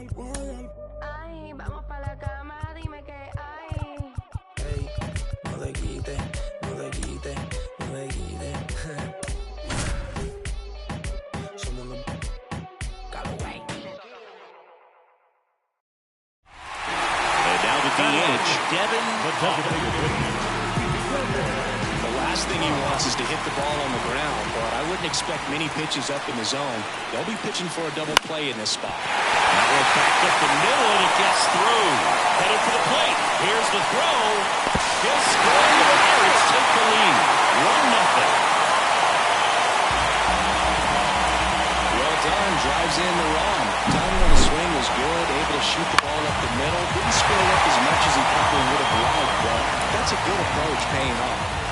Ay, vamos pa' la cama, dime qué hay. Ey, no te quites, no te quites, no te quites. Somos los Callaway. And now the DH, Devin. The last thing he wants is to hit the ball on the ground, but I wouldn't expect many pitches up in the zone. They'll be pitching for a double play in this spot. That one back up the middle, and it gets through. Headed for the plate. Here's the throw. He'll score. The Pirates take the lead. 1-0. Well done. Drives in the run. Timing on the swing was good. Able to shoot the ball up the middle. Didn't score up as much as he probably would have liked, but that's a good approach paying off.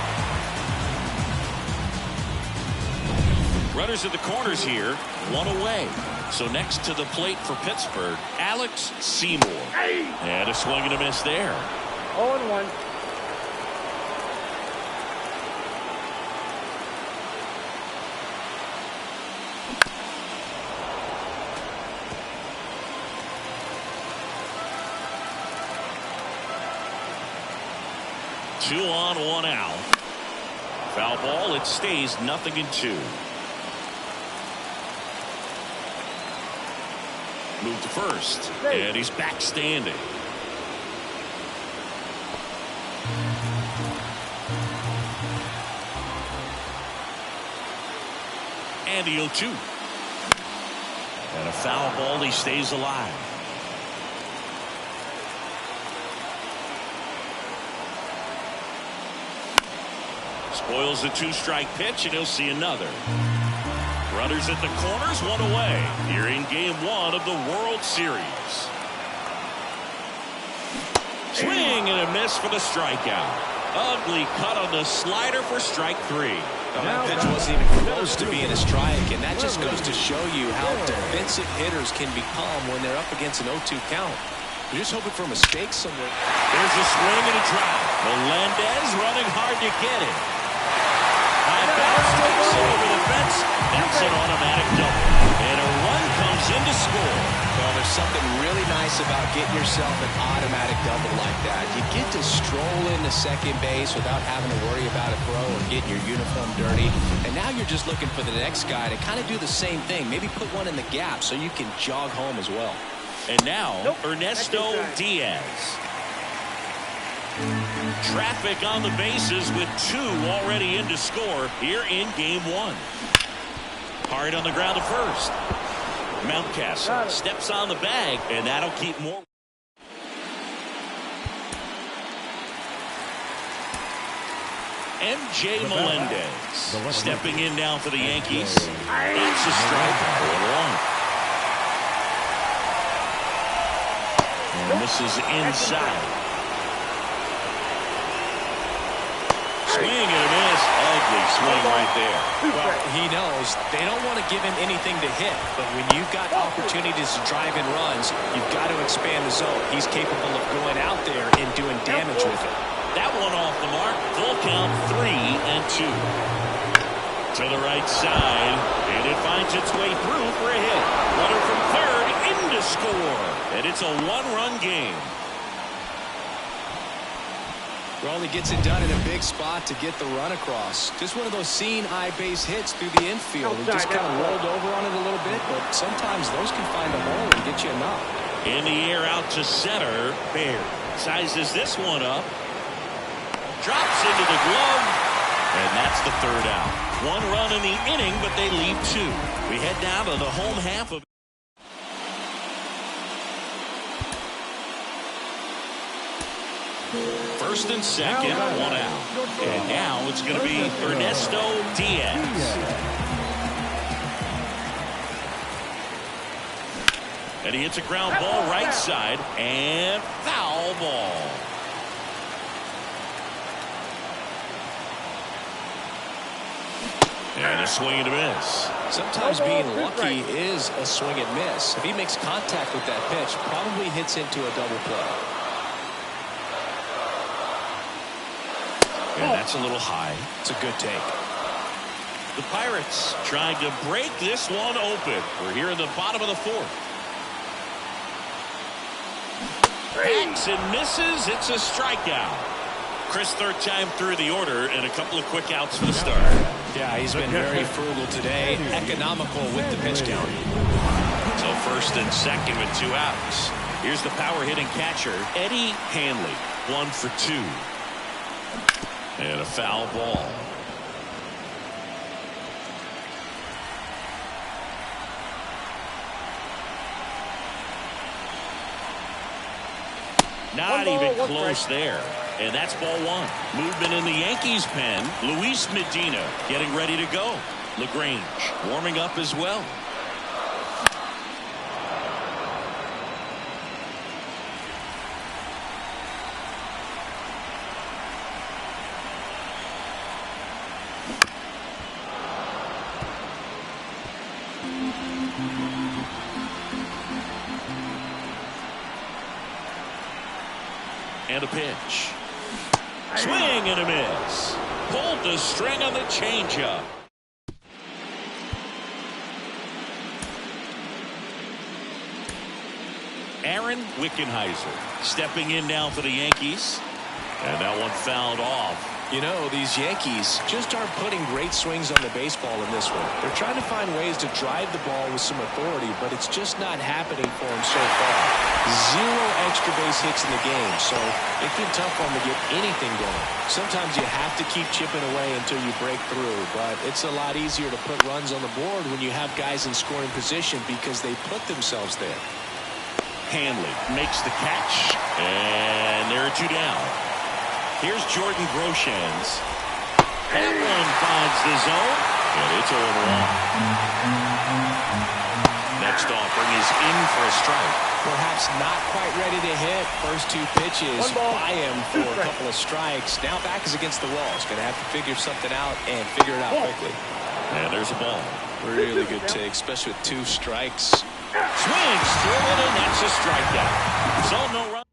Runners at the corners here, one away. So next to the plate for Pittsburgh, Alex Seymour. And a swing and a miss there. 0-1. Two on, one out. Foul ball, it stays 0-2. Move to first, and he's back standing. And the 0-2. And a foul ball, he stays alive. Spoils a two-strike pitch, and he'll see another. Runners at the corners, one away. Here in game one of the World Series. Swing and a miss for the strikeout. Ugly cut on the slider for strike three. Well, that pitch wasn't even close to being a strike, and that just goes to show you how defensive hitters can become when they're up against an 0-2 count. You're just hoping for mistakes somewhere. There's a swing and a drive. Melendez running hard to get it. High bounce takes it over the fence. That's an automatic double. And a run comes in to score. Well, there's something really nice about getting yourself an automatic double like that. You get to stroll into second base without having to worry about a throw or getting your uniform dirty. And now you're just looking for the next guy to kind of do the same thing. Maybe put one in the gap so you can jog home as well. And now, Ernesto Diaz. Traffic on the bases with two already in to score here in game one. Hard on the ground to first. Mountcastle steps on the bag, and that'll keep more. MJ Melendez stepping in now for the Yankees. That's a strike. 1-1. And this is inside. Swing and a miss. Ugly swing right there. Well, he knows they don't want to give him anything to hit, but when you've got opportunities to drive in runs, you've got to expand the zone. He's capable of going out there and doing damage with it. That one off the mark. Full count, 3-2. To the right side, and it finds its way through for a hit. Runner from third in to score, and it's a one-run game. Well, he gets it done in a big spot to get the run across. Just one of those seeing eye base hits through the infield. He just kind of rolled over on it a little bit, but sometimes those can find a hole and get you a knock. In the air out to center. Baird sizes this one up. Drops into the glove. And that's the third out. One run in the inning, but they leave two. We head down to the home half of. First and second, one out. And now it's going to be Ernesto Diaz. And he hits a ground ball right side, and foul ball. And a swing and a miss. Sometimes being lucky is a swing and miss. If he makes contact with that pitch, probably hits into a double play. And that's a little high. It's a good take. The Pirates trying to break this one open. We're here in the bottom of the fourth. Hacks and misses. It's a strikeout. Chris, third time through the order and a couple of quick outs for the start. Yeah, he's been very frugal today. Economical with the pitch count. So first and second with 2 outs. Here's the power hitting catcher, Eddie Hanley. 1 for 2. And a foul ball. Not even close there. And that's ball 1. Movement in the Yankees pen. Luis Medina getting ready to go. LaGrange warming up as well. And a pitch. Swing and a miss. Pulled the string on the changeup. Aaron Wickenheiser stepping in now for the Yankees. And that one fouled off. You know, these Yankees just aren't putting great swings on the baseball in this one. They're trying to find ways to drive the ball with some authority, but it's just not happening for them so far. 0 extra base hits in the game, so it's been tough for them to get anything going. Sometimes you have to keep chipping away until you break through, but it's a lot easier to put runs on the board when you have guys in scoring position because they put themselves there. Hanley makes the catch, and there are 2 down. Here's Jordan Groshans. That one finds the zone, and it's 0-1. Next offering is in for a strike. Perhaps not quite ready to hit. First 2 pitches by him for a couple of strikes. Now back is against the wall. He's going to have to figure something out and figure it out quickly. And there's a ball. Really good take, especially with 2 strikes. Swings through it, and that's a strikeout. So no run.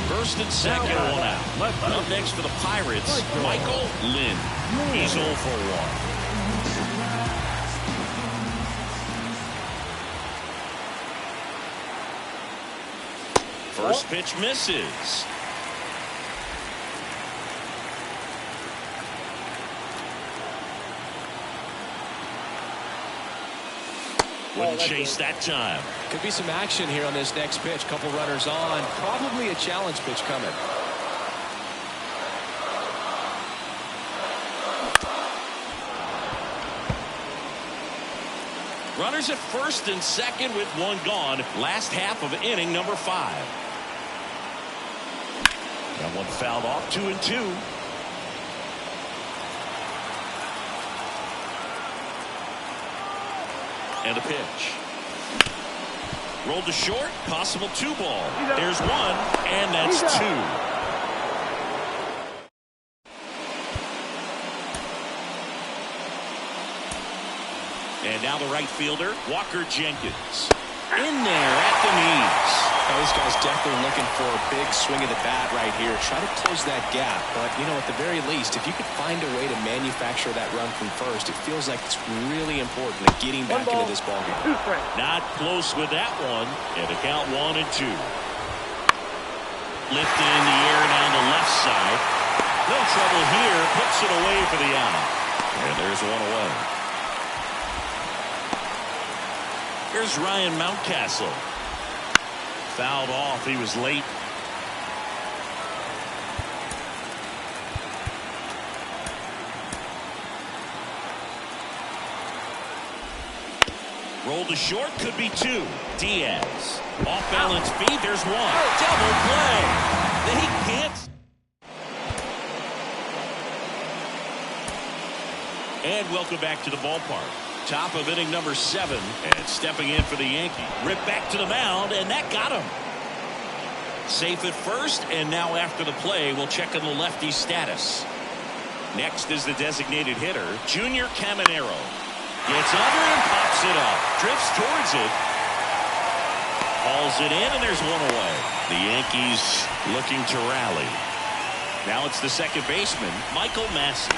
First and second, 1 out. Up next for the Pirates, Michael Lynn. He's 0 for 1. First pitch misses. Wouldn't chase that time. Could be some action here on this next pitch. Couple runners on. Probably a challenge pitch coming. Runners at first and second with 1 gone. Last half of inning number 5. That one fouled off. 2-2. And a pitch. Rolled to short. Possible 2 ball. There's 1, and that's 2. And now the right fielder, Walker Jenkins. In there at the knees. Now, this guy's definitely looking for a big swing of the bat right here. Try to close that gap. But, you know, at the very least, if you could find a way to manufacture that run from first, it feels like it's really important in getting back into this ballgame. Not close with that one. And the count 1-2. Lifted in the air down the left side. No trouble here. Puts it away for the out. And there's 1 away. Here's Ryan Mountcastle. Fouled off. He was late. Roll to short. Could be 2. Diaz. Off balance feed. There's 1. Double play. They can't. And welcome back to the ballpark. Top of inning number 7, and stepping in for the Yankees. Ripped back to the mound, and that got him. Safe at first, and now after the play, we'll check on the lefty's status. Next is the designated hitter, Junior Caminero. Gets under and pops it up. Drifts towards it. Hauls it in, and there's 1 away. The Yankees looking to rally. Now it's the second baseman, Michael Massey.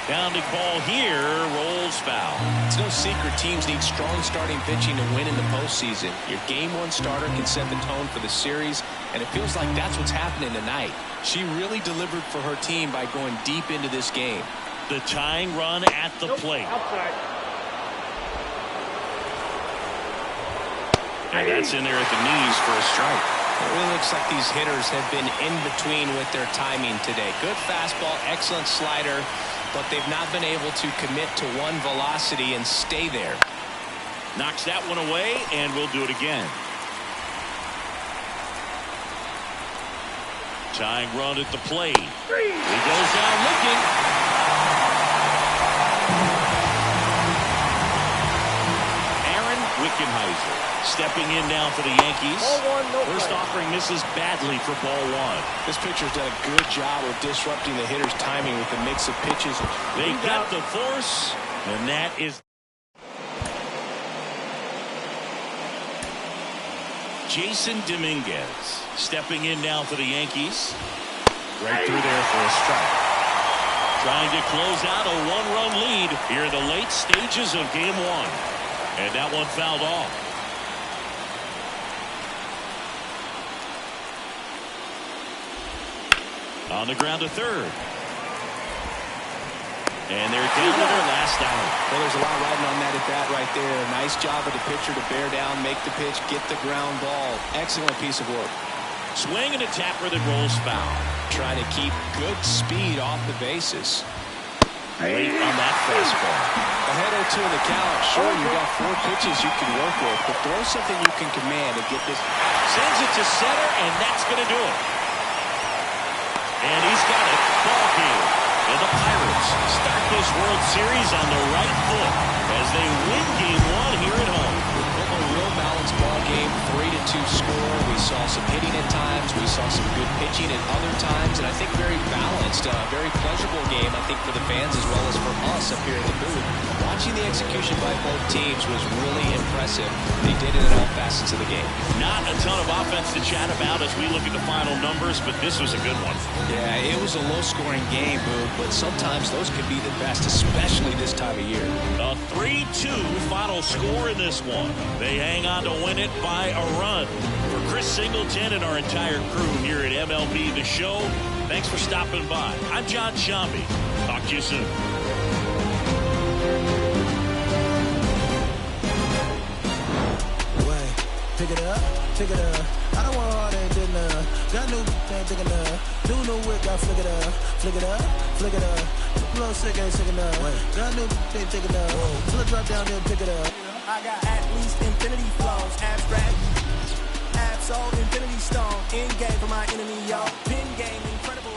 Pounding ball here, rolls foul. It's no secret teams need strong starting pitching to win in the postseason. Your Game 1 starter can set the tone for the series, and it feels like that's what's happening tonight. She really delivered for her team by going deep into this game. The tying run at the plate. Outside. And that's in there at the knees for a strike. It really looks like these hitters have been in between with their timing today. Good fastball, excellent slider, but they've not been able to commit to one velocity and stay there. Knocks that one away, and we'll do it again. Tying run at the plate. He goes down looking. Aaron Wickenheiser stepping in now for the Yankees. First offering misses badly for ball 1. This pitcher's done a good job of disrupting the hitter's timing with the mix of pitches. They got the force, and that is Jason Dominguez stepping in now for the Yankees. Right through there for a strike. Trying to close out a 1-run lead here in the late stages of Game 1. And that one fouled off. On the ground to third. And they're down to their last out. Well, there's a lot riding on that at bat right there. Nice job of the pitcher to bear down, make the pitch, get the ground ball. Excellent piece of work. Swing and a tapper that rolls foul. Trying to keep good speed off the bases. Late on that fastball. Ahead or 2 in the count. Sure, you got 4 pitches you can work with, but throw something you can command and get this. Sends it to center, and that's going to do it. And he's got it. Ball game. And the Pirates start this World Series on the right foot as they win Game 1 here at home. A real balanced ball game, 3-2 score. We saw some hitting at times. We saw some good pitching at other times, and I think very balanced, very pleasurable game, I think, for the fans as well as for us up here in the booth. Watching the execution by both teams was really impressive. They did it in all facets of the game. Not a ton of offense to chat about as we look at the final numbers, but this was a good one. Yeah, it was a low-scoring game, Boog, but sometimes those could be the best, especially this time of year. A 3-2 final score in this one. They hang on to win it by a run. For Chris Singleton and our entire crew here at MLB The Show, thanks for stopping by. I'm John Shambi. Talk to you soon. Pick it up, pick it up. I don't want all that good enough. Got new ain't thick enough. New whip, got flick it up, flick it up, flick it up. Blow sick, ain't sick enough. Got new ain't thick enough. Flip drop down there, pick it up. I got at least infinity flows, abstract, absol, infinity stone, in game for my enemy, y'all. Pin game, incredible.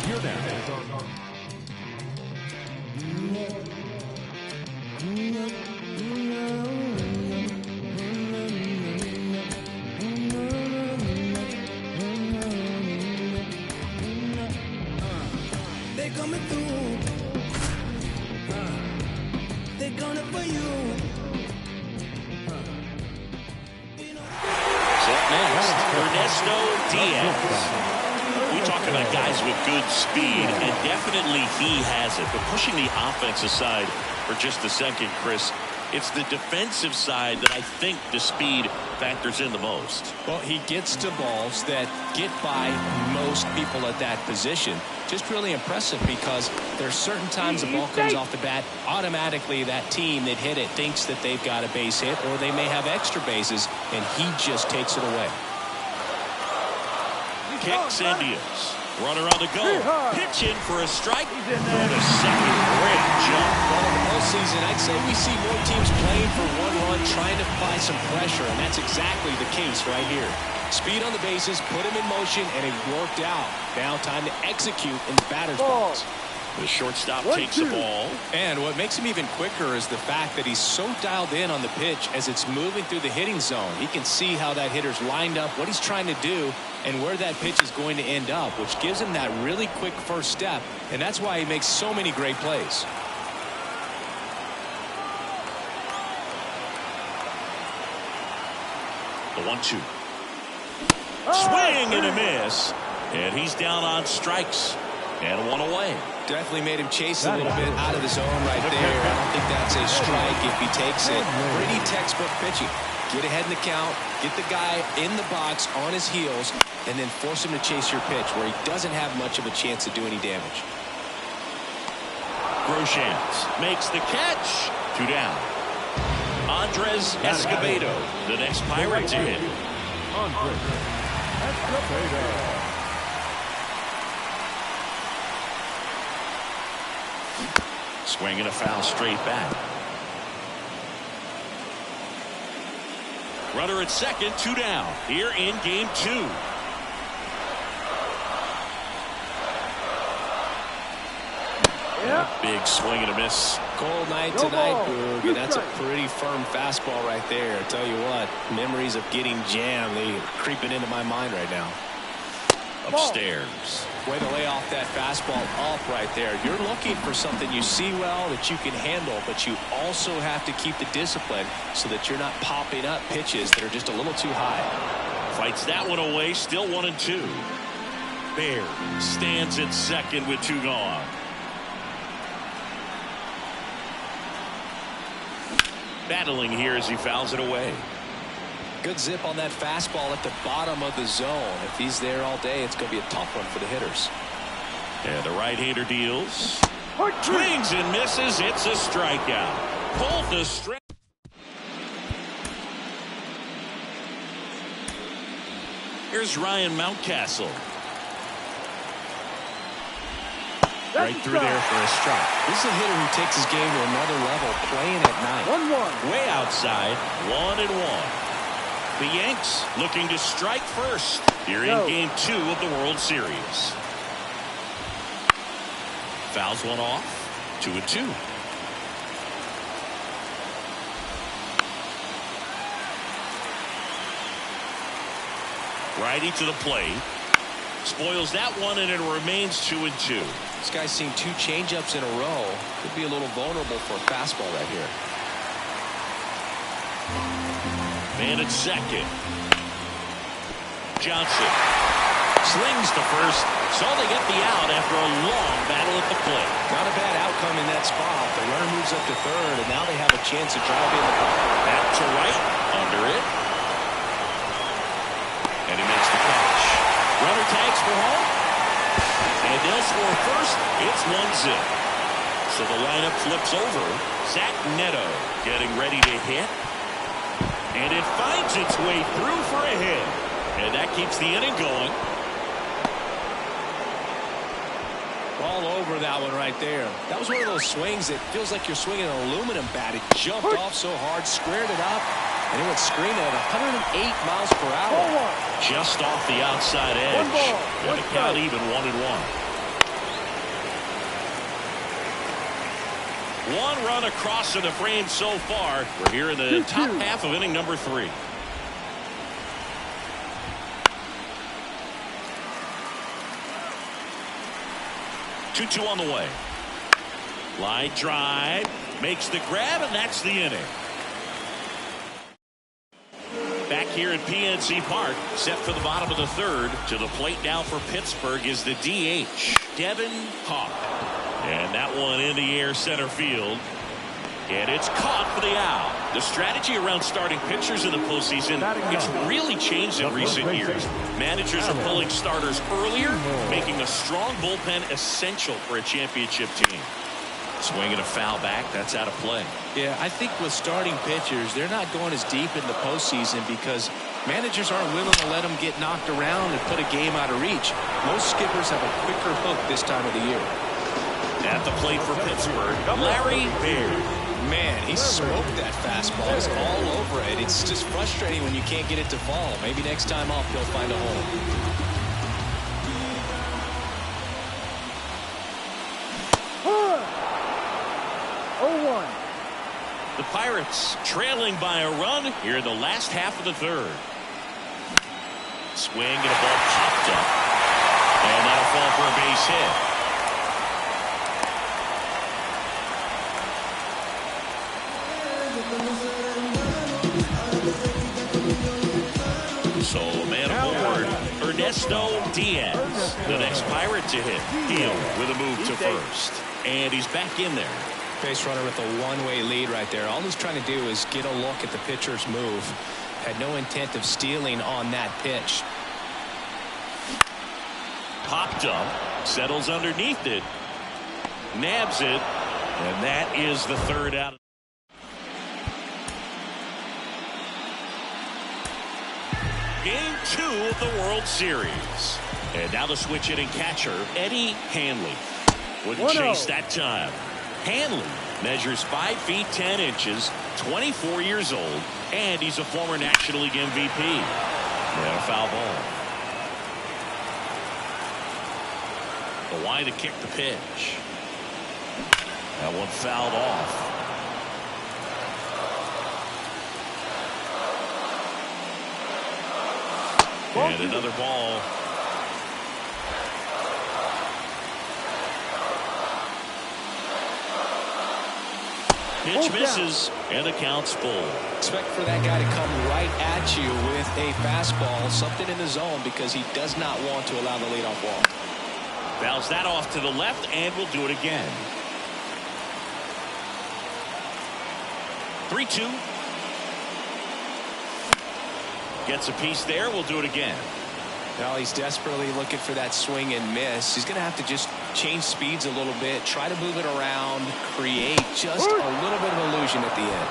You're there. They coming through. They gonna for you. So up next, Ernesto Diaz. We talk about guys with good speed, and definitely he has it. But pushing the offensive side for just a second, Chris, it's the defensive side that I think the speed factors in the most. Well, he gets to balls that get by most people at that position. Just really impressive because there's certain times the ball comes off the bat, automatically that team that hit it thinks that they've got a base hit or they may have extra bases, and he just takes it away. Kicks and deals. Runner on the go. Pitch in for a strike. And a second great jump. Well, in the postseason, I'd say we see more teams playing for one run, trying to apply some pressure, and that's exactly the case right here. Speed on the bases, put him in motion, and it worked out. Now time to execute in the batter's box. The shortstop takes the ball. And what makes him even quicker is the fact that he's so dialed in on the pitch as it's moving through the hitting zone. He can see how that hitter's lined up, what he's trying to do, and where that pitch is going to end up, which gives him that really quick first step, and that's why he makes so many great plays. The 1-2. Swing and a miss. And he's down on strikes. And one away. Definitely made him chase a little bit out of the zone right there. I don't think that's a strike if he takes it. Pretty textbook pitching. Get ahead in the count, get the guy in the box on his heels, and then force him to chase your pitch where he doesn't have much of a chance to do any damage. Groshans makes the catch. 2 down. Andres Escobedo, the next Pirate to hit. Swinging a foul straight back. Runner at second, 2 down. Here in game 2. Big swing and a miss. Cold night tonight, Boog, and that's a pretty firm fastball right there. I tell you what, memories of getting jammed, they are creeping into my mind right now. Upstairs. Way to lay off that fastball up right there. You're looking for something you see well that you can handle, but you also have to keep the discipline so that you're not popping up pitches that are just a little too high. Fights that one away, still 1-2. Baird stands at second with 2 gone. Battling here as he fouls it away. Good zip on that fastball at the bottom of the zone. If he's there all day, it's going to be a tough one for the hitters. And the right-hander deals. Swings and misses. It's a strikeout. Pulled the string. Here's Ryan Mountcastle. Right through there for a strike. This is a hitter who takes his game to another level, playing at night. 1-1. Way outside. 1-1. The Yanks looking to strike first here in game 2 of the World Series. Fouls one off. 2-2. Righty to the plate. Spoils that one, and it remains 2-2. This guy's seen 2 changeups in a row. Could be a little vulnerable for a fastball right here. Man at second. Johnson slings to first, so they get the out after a long battle at the plate. Not a bad outcome in that spot. The runner moves up to third, and now they have a chance to drive in the ball. Back to right, under it. And he makes the catch. Runner tags for home. And they'll score first. It's 1-0. So the lineup flips over. Zach Neto getting ready to hit. And it finds its way through for a hit. And that keeps the inning going. All over that one right there. That was one of those swings that feels like you're swinging an aluminum bat. It jumped off so hard, squared it up, and it went screaming at 108 miles per hour. Just off the outside edge. And the count even 1-1. One run across in the frame so far. We're here in the top half of inning number 3. Two on the way. Line drive. Makes the grab, and that's the inning. Back here at PNC Park, set for the bottom of the 3rd. To the plate now for Pittsburgh is the DH, Devin Hawk. And that one in the air center field. And it's caught for the out. The strategy around starting pitchers in the postseason, it's really changed in recent years. Managers are pulling starters earlier, making a strong bullpen essential for a championship team. Swinging a foul back, that's out of play. Yeah, I think with starting pitchers, they're not going as deep in the postseason because managers aren't willing to let them get knocked around and put a game out of reach. Most skippers have a quicker hook this time of the year. At the plate for Pittsburgh, Larry Baird. Man, he smoked that fastball. He's all over it. It's just frustrating when you can't get it to fall. Maybe next time up he'll find a hole. The Pirates trailing by a run here in the last half of the 3rd. Swing and a ball popped up. And that'll fall for a base hit. So man aboard, Modesto Diaz, the next Pirate to hit. Deal with a move to first. And he's back in there. Base runner with a one-way lead right there. All he's trying to do is get a look at the pitcher's move. Had no intent of stealing on that pitch. Popped up, settles underneath it, nabs it, and that is the third out. Game 2 of the World Series. And now the switch hitting catcher, Eddie Hanley. Wouldn't chase that time. Hanley measures 5 feet 10 inches, 24 years old, and he's a former National League MVP. And a foul ball. The line to kick the pitch. That one fouled off. And another ball. Pitch misses, and the count's full. Expect for that guy to come right at you with a fastball, something in the zone, because he does not want to allow the leadoff walk. Fouls that off to the left, and we'll do it again. 3-2. Gets a piece there. We'll do it again. Now he's desperately looking for that swing and miss. He's going to have to just change speeds a little bit, try to move it around, create just a little bit of illusion at the end.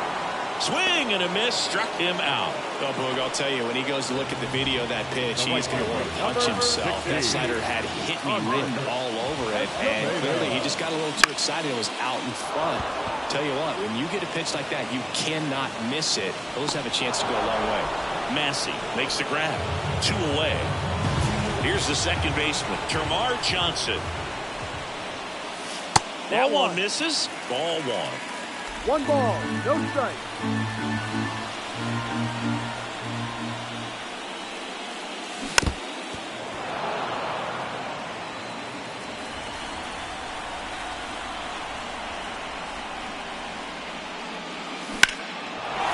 Swing and a miss, struck him out. Oh, Boog, I'll tell you, when he goes to look at the video of that pitch, he's going to want to punch himself. That slider had hit me written all over it, and clearly he just got a little too excited and was out in front. Tell you what, when you get a pitch like that, you cannot miss it. Those have a chance to go a long way. Massey makes the grab. 2 away. Here's the second baseman, Termarr Johnson. That one misses. Ball 1. 1 ball, no strike.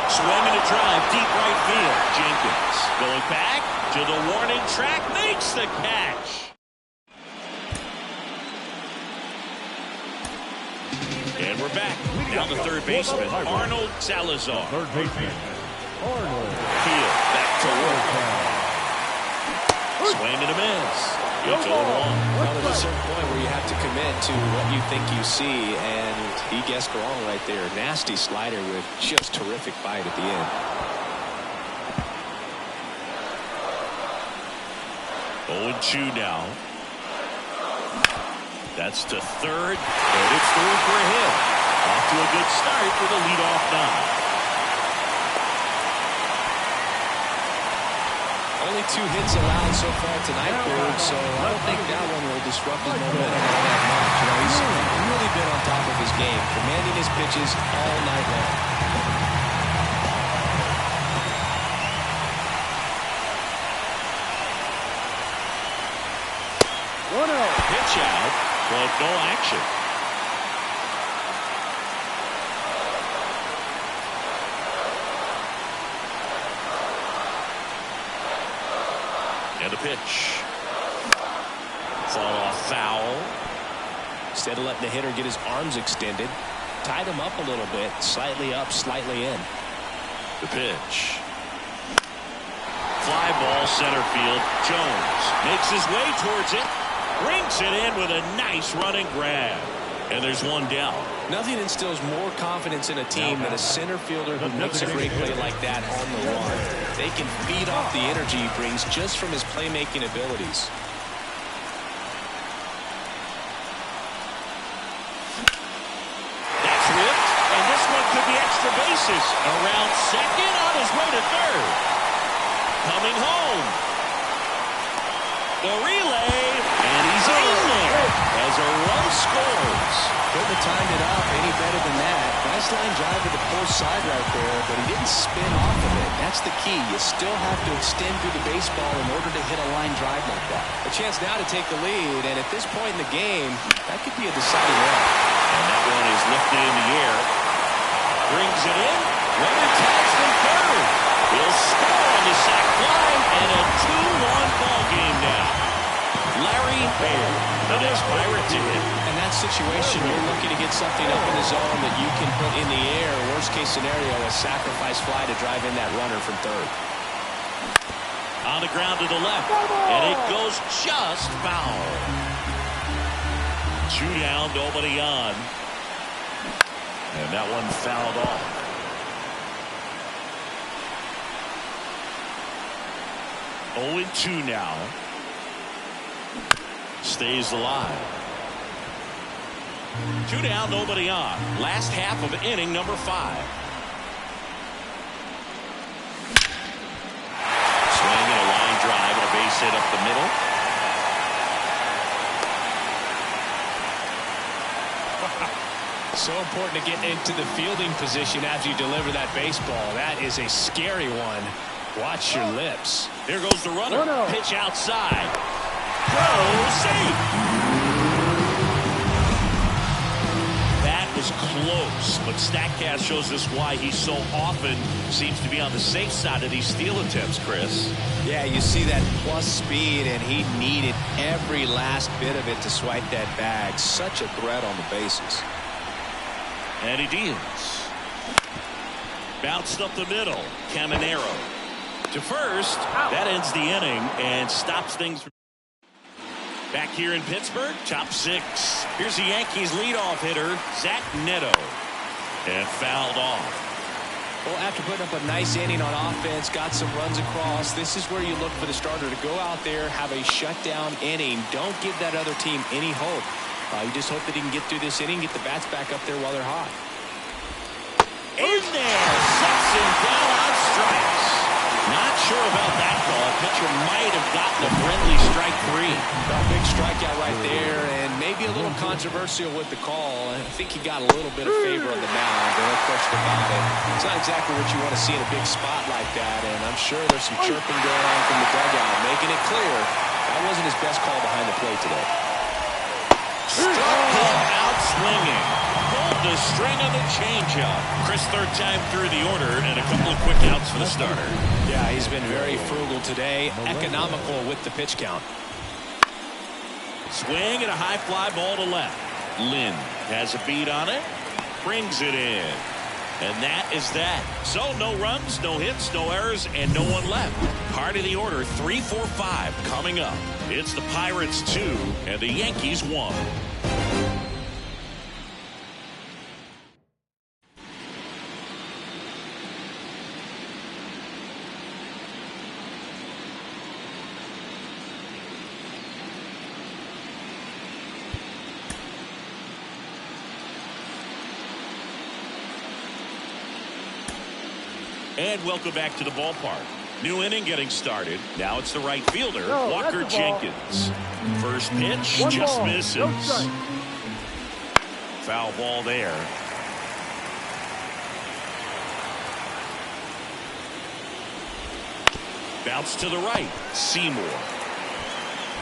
Swing and a drive, deep right field. Jenkins going back to the warning track, makes the catch. And we're back. Now the third baseman, Arnold Salazar. Third baseman, Arnold. Field back to work. Swing and a miss. Good 0-1. Well, there's a certain point where you have to commit to what you think you see, and he guessed wrong right there. Nasty slider with just terrific bite at the end. 0-2 now. That's to third, and it's through for a hit. Off to a good start with a leadoff nod. Only 2 hits allowed so far tonight, Boog, so I don't think that one will disrupt his momentum all that much. You know, he's really been on top of his game, commanding his pitches all night long. Pitch out, but no action. And a pitch. Fall off foul. Instead of letting the hitter get his arms extended, tied him up a little bit, slightly up, slightly in. The pitch. Fly ball center field. Jones makes his way towards it. Brings it in with a nice running grab. And there's one down. Nothing instills more confidence in a team than a center fielder who makes a great play like that on the run. They can feed off the energy he brings just from his playmaking abilities. That's ripped, and this one could be extra bases. Around second, on his way to third. Coming home. The relay, and he's in there as a run scores. Couldn't have timed it up any better than that. Nice line drive to the poor side right there, but he didn't spin off of it. That's the key. You still have to extend through the baseball in order to hit a line drive like that. A chance now to take the lead, and at this point in the game, that could be a deciding run. And that one is lifted in the air. Brings it in. Runner tags from third. He'll score on the sac fly, and a 2-1 ball game now. Baird, the next Pirate to hit. In that situation, you're looking to get something up in the zone that you can put in the air. Worst case scenario, a sacrifice fly to drive in that runner from third. On the ground to the left, and it goes just foul. 2 down, nobody on. And that one fouled off. Oh, 2 now. Stays alive. 2 down, nobody on. Last half of inning number 5. Swing and a line drive and a base hit up the middle. So important to get into the fielding position after you deliver that baseball. That is a scary one. Watch your lips. Here goes the runner. Pitch outside. Throw, safe. That was close, but StatCast shows us why he so often seems to be on the safe side of these steal attempts, Chris. Yeah, you see that plus speed, and he needed every last bit of it to swipe that bag. Such a threat on the bases. And he deals. Bounced up the middle. Caminero to first. That ends the inning and stops things. Back here in Pittsburgh, top 6. Here's the Yankees leadoff hitter, Zach Neto. And fouled off. Well, after putting up a nice inning on offense, got some runs across, this is where you look for the starter to go out there, have a shutdown inning. Don't give that other team any hope. You just hope that he can get through this inning, get the bats back up there while they're hot. In there, sucks him down on strikes. Not sure about that call. Pitcher might have gotten a friendly strike 3. A big strikeout right there, and maybe a little controversial with the call. I think he got a little bit of favor on the mound, no question about it. It's not exactly what you want to see in a big spot like that, and I'm sure there's some chirping going on from the dugout, making it clear that wasn't his best call behind the plate today. Struck him out swinging. Pulled the string on the changeup. Chris, third time through the order, and a couple of quick outs for the starter. Yeah, he's been very frugal today, economical with the pitch count. Swing and a high fly ball to left. Lynn has a beat on it. Brings it in. And that is that. So no runs, no hits, no errors, and no one left. Part of the order, 3, 4, 5 coming up. It's the Pirates 2 and the Yankees 1. And welcome back to the ballpark. New inning getting started. Now it's the right fielder, Walker Jenkins. First pitch, just misses. Foul ball there. Bounce to the right, Seymour.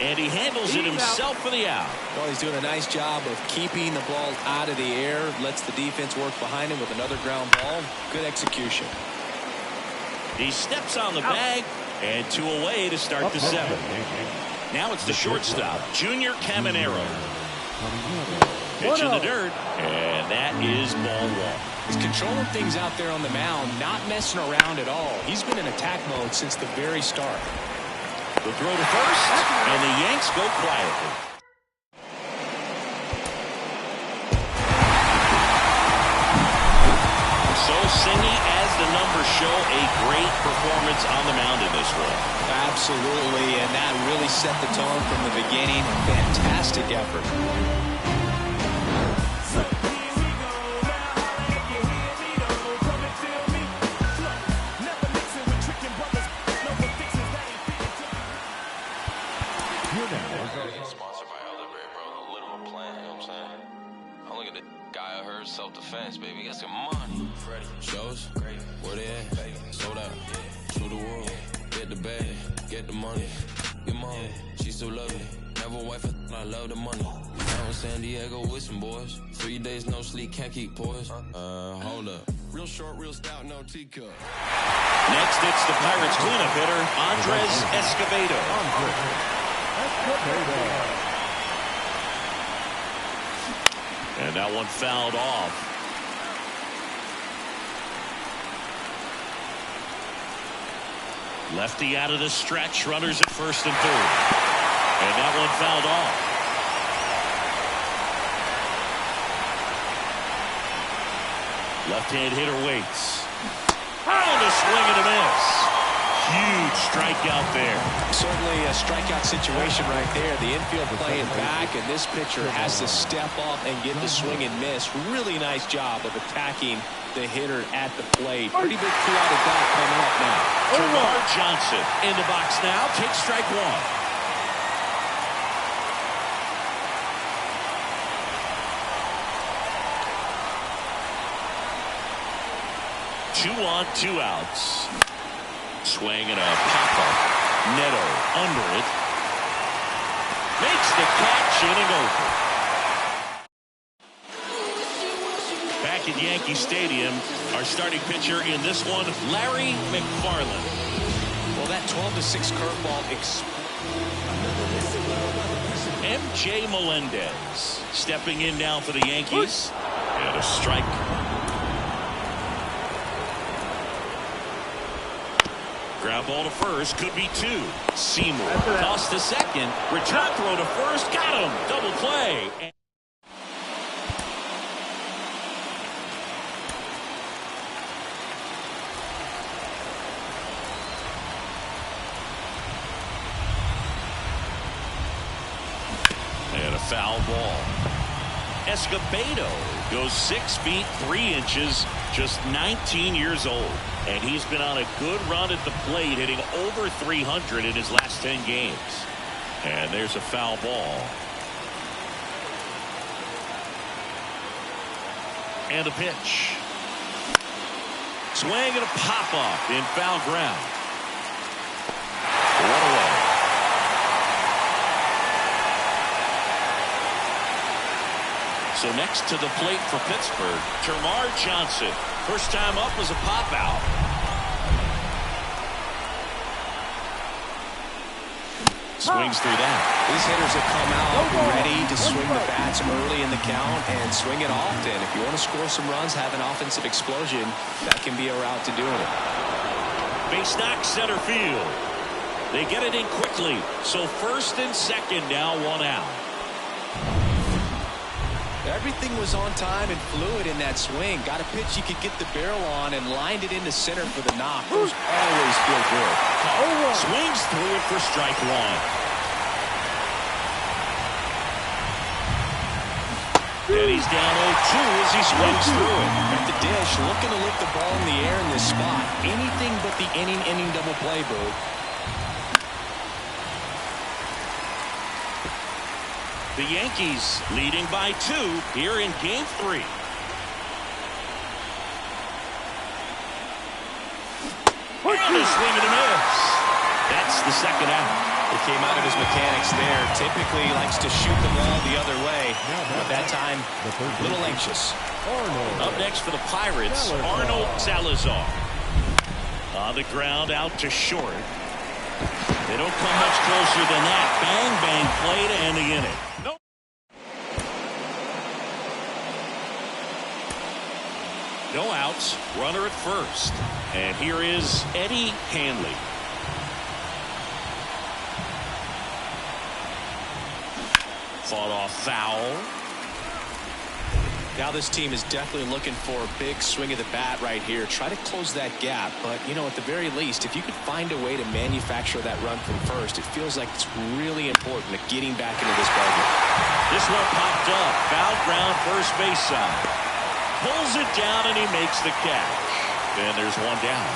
And he handles it himself for the out. Well, he's doing a nice job of keeping the ball out of the air. Lets the defense work behind him with another ground ball. Good execution. He steps on the bag, and 2 away to start the 7th. Now it's the shortstop, Junior Caminero. Pitch in the dirt, and that is ball 1. He's controlling things out there on the mound, not messing around at all. He's been in attack mode since the very start. The throw to first, and the Yanks go quietly. So singing as the numbers show, a great performance on the mound in this one. Absolutely, and that really set the tone from the beginning. Fantastic effort. Sponsored by Elderberry, bro. A literal plan, you know what I'm saying? I'm looking at the guy I heard self-defense, baby. Get some money. Freddie. Shows? Great. Where they at? Baby. Sold out. Yeah. To the world. Get the bag. Get the money. Your mom. Yeah. She so lovely. Never wife I love the money. Down in San Diego with some boys. 3 days no sleep, can't keep poised. Hold up. Real short, real stout, no teacup. Next, it's the Pirates cleanup hitter, Andres Escobedo. And that one fouled off. Lefty out of the stretch. Runners at first and third. And that one fouled off. Left-hand hitter waits. And a swing and a miss. Huge strikeout there. Certainly a strikeout situation right there. The infield playing back, and this pitcher has to step up and get the swing and miss. Really nice job of attacking the hitter at the plate. Pretty big two-out at bat coming up now. Termarr Johnson in the box now. Takes strike one. Two on, 2 outs. Swing and a pop-up. Neto under it. Makes the catch, inning over. Back at Yankee Stadium, our starting pitcher in this one, Larry McFarland. Well, that 12-6 curveball MJ Melendez stepping in now for the Yankees. And a strike. Ground ball to first, could be 2. Seymour tossed to second, return throw to first, got him, double play. And a foul ball. Escobedo goes 6 feet 3 inches, just 19 years old. And he's been on a good run at the plate, hitting over 300 in his last 10 games. And there's a foul ball. And a pitch. Swing and a pop-up in foul ground. 1 away. So next to the plate for Pittsburgh, Termarr Johnson. First time up was a pop-out. Swings through that. These hitters have come out ready to swing the bats early in the count and swing it often. If you want to score some runs, have an offensive explosion, that can be a route to doing it. Base knock center field. They get it in quickly. So first and second now, 1 out. Everything was on time and fluid in that swing. Got a pitch you could get the barrel on and lined it into center for the knock. Those always feel good. Swings through it for strike 1. And he's down 0-2 as he swings through it. At the dish, looking to lift the ball in the air in this spot. Anything but the inning double play, Boo. The Yankees leading by 2 here in Game 3. And a swing and a miss. That's the second out. He came out of his mechanics there. Typically likes to shoot the ball the other way. But that time, a little anxious. Up next for the Pirates, Arnold Salazar. On the ground, out to short. They don't come much closer than that. Bang, bang play to end the inning. No outs, runner at first. And here is Eddie Hanley. Fought off foul. Now this team is definitely looking for a big swing of the bat right here. Try to close that gap. But, you know, at the very least, if you could find a way to manufacture that run from first, it feels like it's really important to getting back into this ballgame. This one popped up. Foul ground, first base side. Pulls it down and he makes the catch. And there's one down.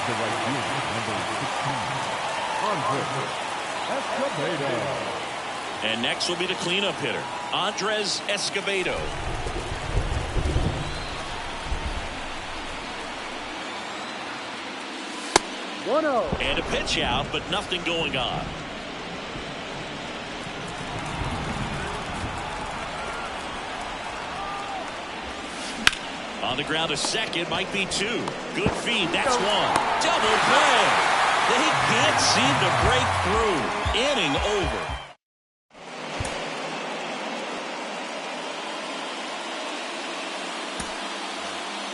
And next will be the cleanup hitter, Andres Escobedo. And a pitch out, but nothing going on. On the ground to second, might be 2. Good feed, that's 1. Double play. They can't seem to break through. Inning over.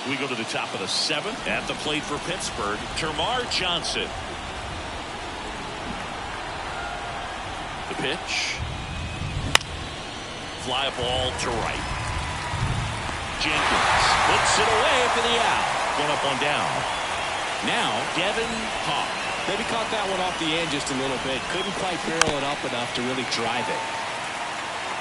We go to the top of the 7th. At the plate for Pittsburgh, Termarr Johnson. The pitch. Fly ball to right. Jenkins puts it away for the out. 1 up, 1 down. Now, Devin Hawk. Maybe caught that one off the end just a little bit. Couldn't quite barrel it up enough to really drive it.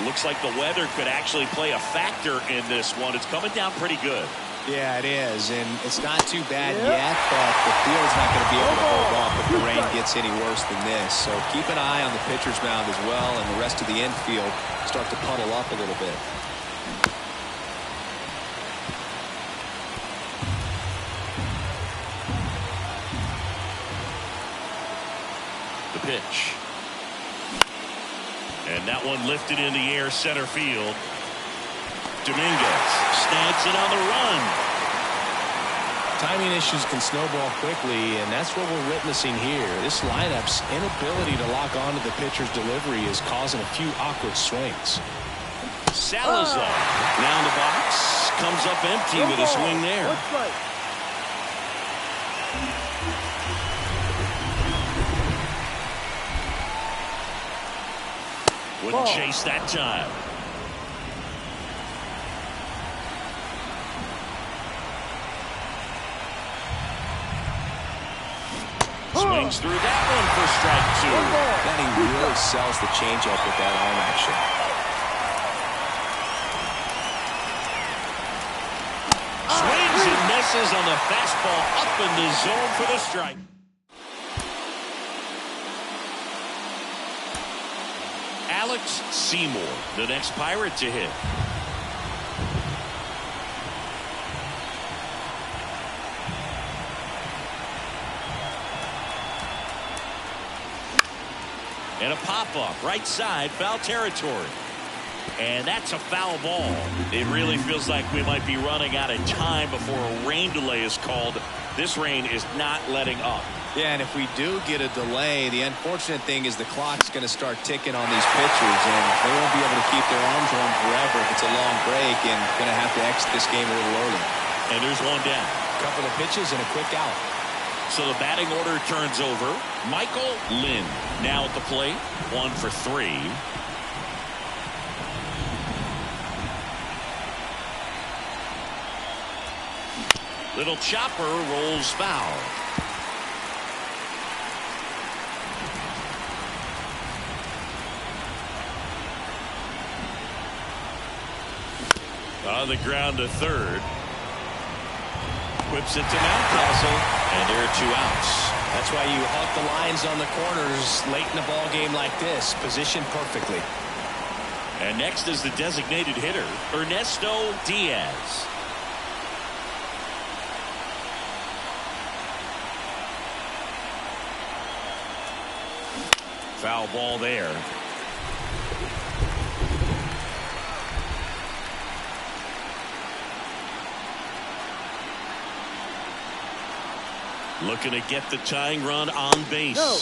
Looks like the weather could actually play a factor in this one. It's coming down pretty good. Yeah, it is, and it's not too bad yet, but the field's not going to be able to hold up if the rain gets any worse than this. So keep an eye on the pitcher's mound as well, and the rest of the infield start to puddle up a little bit. The pitch. And that one lifted in the air center field. Dominguez snags it on the run. Timing issues can snowball quickly, and that's what we're witnessing here. This lineup's inability to lock onto the pitcher's delivery is causing a few awkward swings. Salazar now in the box. Comes up empty with a swing there. Wouldn't chase that time. Swings through that one for strike 2. Then he really sells the changeup with that arm action. Swings and misses on the fastball up in the zone for the strike. Alex Seymour, the next Pirate to hit. And a pop-up, right side, foul territory. And that's a foul ball. It really feels like we might be running out of time before a rain delay is called. This rain is not letting up. Yeah, and if we do get a delay, the unfortunate thing is the clock's going to start ticking on these pitchers, and they won't be able to keep their arms warm forever if it's a long break, and going to have to exit this game a little early. And there's one down. A couple of pitches and a quick out. So the batting order turns over. Michael Lynn now at the plate. 1 for 3. Little chopper rolls foul. On the ground to third. Whips it to Mountcastle, and there are 2 outs. That's why you hug the lines on the corners late in a ball game like this, positioned perfectly. And next is the designated hitter, Ernesto Diaz. Foul ball there. Looking to get the tying run on base. No.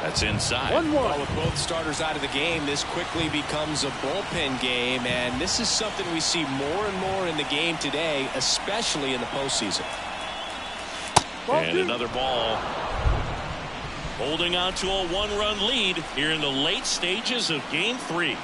That's inside. 1-1. Well, with both starters out of the game, this quickly becomes a bullpen game, and this is something we see more and more in the game today, especially in the postseason. And another ball. Holding on to a 1-run lead here in the late stages of Game 3.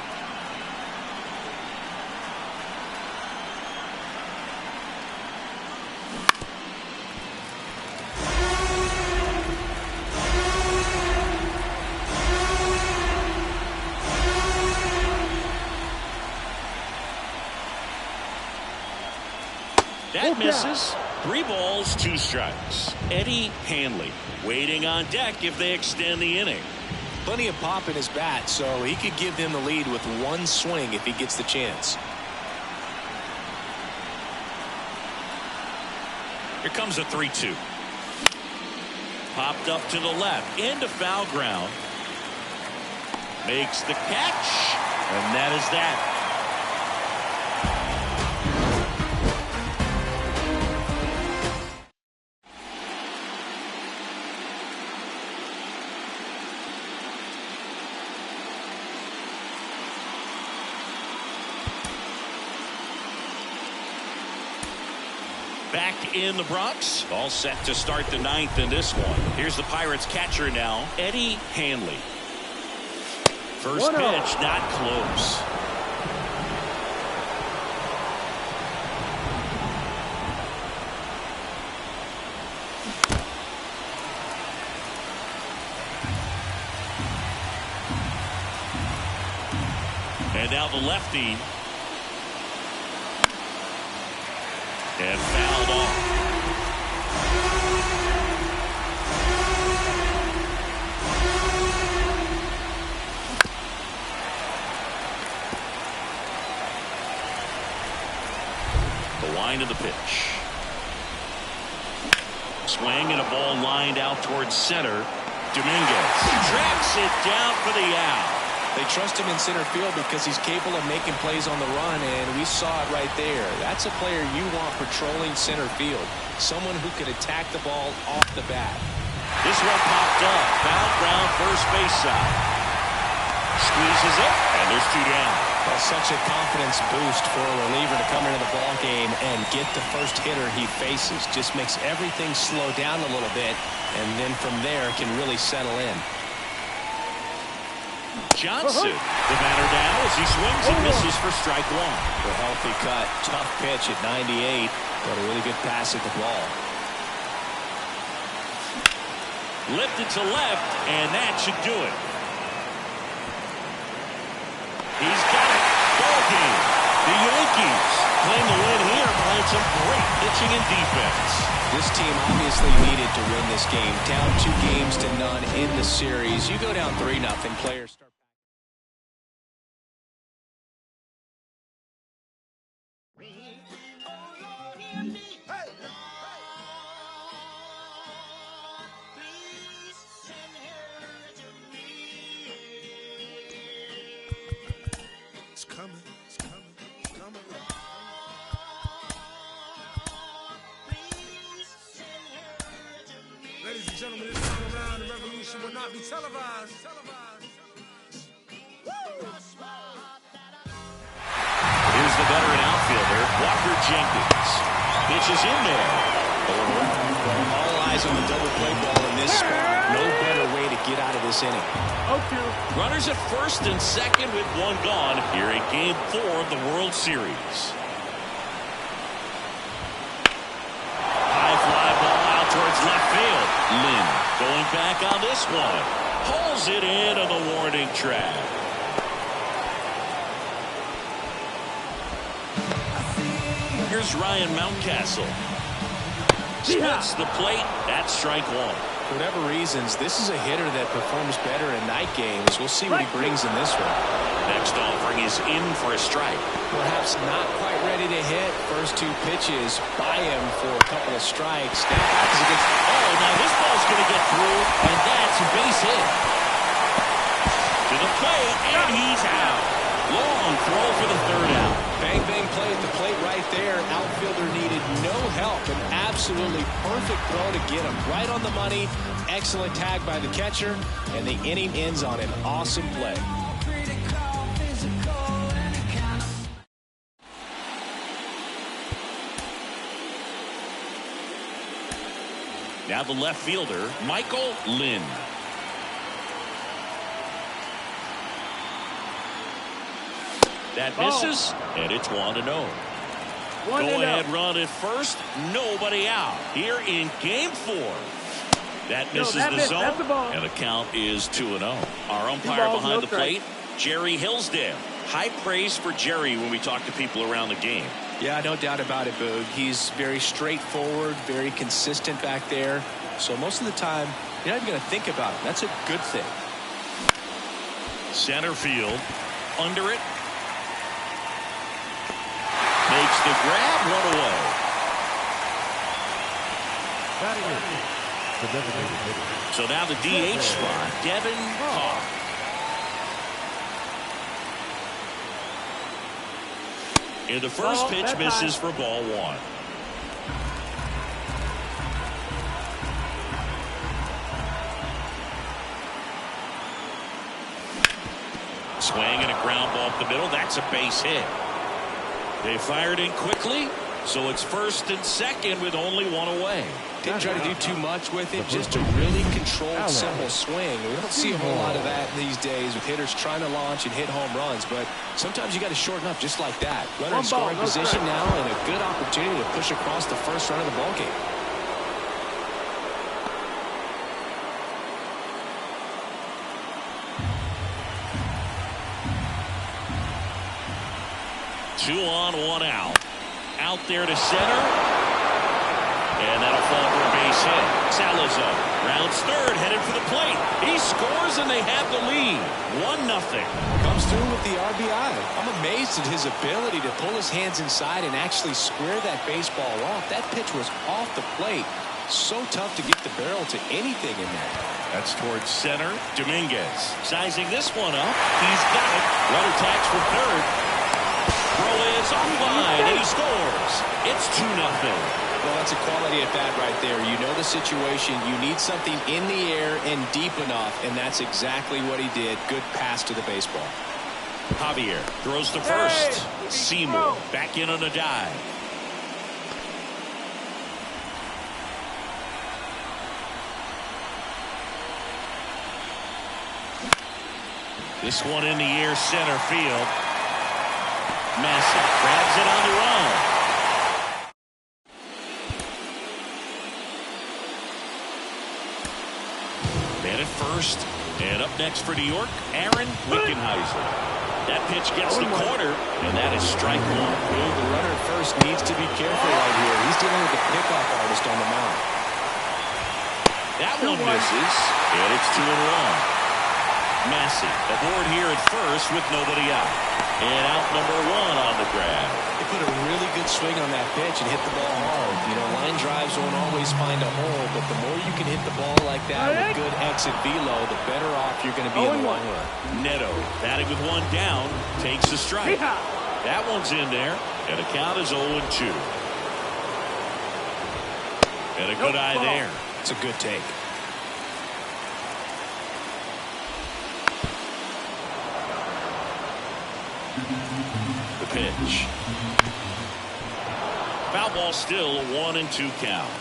That misses. 3 balls, 2 strikes. Eddie Hanley waiting on deck if they extend the inning. Plenty of pop in his bat, so he could give them the lead with 1 swing if he gets the chance. Here comes a 3-2. Popped up to the left, into foul ground. Makes the catch, and that is that. back in the Bronx. All set to start the ninth in this one. Here's the Pirates catcher now, Eddie Hanley. First pitch, not close. And now the lefty. And fouled off. The wind of the pitch. Swing and a ball lined out towards center. Dominguez tracks it down for the out. They trust him in center field because he's capable of making plays on the run, and we saw it right there. That's a player you want patrolling center field. Someone who can attack the ball off the bat. This one popped up. Foul ground first base side. Squeezes it, and there's two down. Well, such a confidence boost for a reliever to come into the ball game and get the first hitter he faces. Just makes everything slow down a little bit, and then from there can really settle in. Johnson, the batter down as he swings and misses for strike one. A healthy cut, tough pitch at 98, but a really good pass at the ball. Lifted to left, and that should do it. He's got it. Ball game. The Yankees claim the win here behind some great pitching and defense. This team obviously needed to win this game. Down 2-0 in the series. You go down 3-0. Players start. It's coming, it's coming, it's coming. Ladies and gentlemen, this time around, the revolution will not be televised. Here's the veteran outfielder, Walker Jenkins. Pitches in there. All eyes on the double play ball in this spot. No better way to get out of this inning. Runners at first and second with one gone here in Game 4 of the World Series. High fly ball out towards left field. Lynn going back on this one. Pulls it in on the warning track. Here's Ryan Mountcastle. Splits the plate. That's strike one. For whatever reasons, this is a hitter that performs better in night games. We'll see what he brings in this one. Next offering is in for a strike. Perhaps not quite ready to hit. First two pitches by him for a couple of strikes. Oh, now this ball's going to get through, and that's a base hit. To the plate, and he's out. Long throw for the third out. Bang, bang play at the plate right there. Outfielder needed no help. An absolutely perfect throw to get him right on the money. Excellent tag by the catcher, and the inning ends on an awesome play. Now the left fielder, Michael Lynn. That misses, and it's 1-0. Go-ahead run at first, nobody out. Here in Game 4. That misses the zone, and the count is 2-0. Our umpire behind the plate, Jerry Hillsdale. High praise for Jerry when we talk to people around the game. Yeah, no doubt about it, Boog. He's very straightforward, very consistent back there. So most of the time, you're not even going to think about it. That's a good thing. Center field, under it. Makes the grab, one away. So now the DH spot, Devin Hawk. And the first pitch misses for ball one. Swing and a ground ball up the middle. That's a base hit. They fired in quickly, So it's first and second with only one away. Didn't try to do too much with it, just a really controlled, simple swing. We don't see a whole lot of that these days with hitters trying to launch and hit home runs, but sometimes you got to shorten up just like that. Runner in scoring position now and a good opportunity to push across the first run of the ballgame. Two on, one out. Out there to center. And that'll fall for a base hit. Salazar rounds third, headed for the plate. He scores and they have the lead. 1-0. Comes through with the RBI. I'm amazed at his ability to pull his hands inside and actually square that baseball off. That pitch was off the plate. So tough to get the barrel to anything in there. That's towards center. Dominguez sizing this one up. He's got it. Runner tags for third. Throw is offline and he scores. It's 2-0. Well, that's a quality at bat right there. You know the situation. You need something in the air and deep enough, and that's exactly what he did. Good pass to the baseball. Javier throws to first. Seymour back in on a dive. This one in the air, center field. Massey grabs it on the run. Man at first. And up next for New York, Aaron Wickenheiser. That pitch gets the corner, and that is strike one. Well, the runner at first needs to be careful right here. He's dealing with a pickoff artist on the mound. That one misses, and it's 2-1. Massey aboard here at first with nobody out. And out number one on the grab. They put a really good swing on that pitch and hit the ball hard. You know, line drives won't always find a hole, but the more you can hit the ball like that with good exit velo, the better off you're going to be in the long run. Neto batting with one down, takes the strike. That one's in there, and the count is 0-2. And a good eye there. It's a good take. The pitch. Foul ball still, 1-2 count.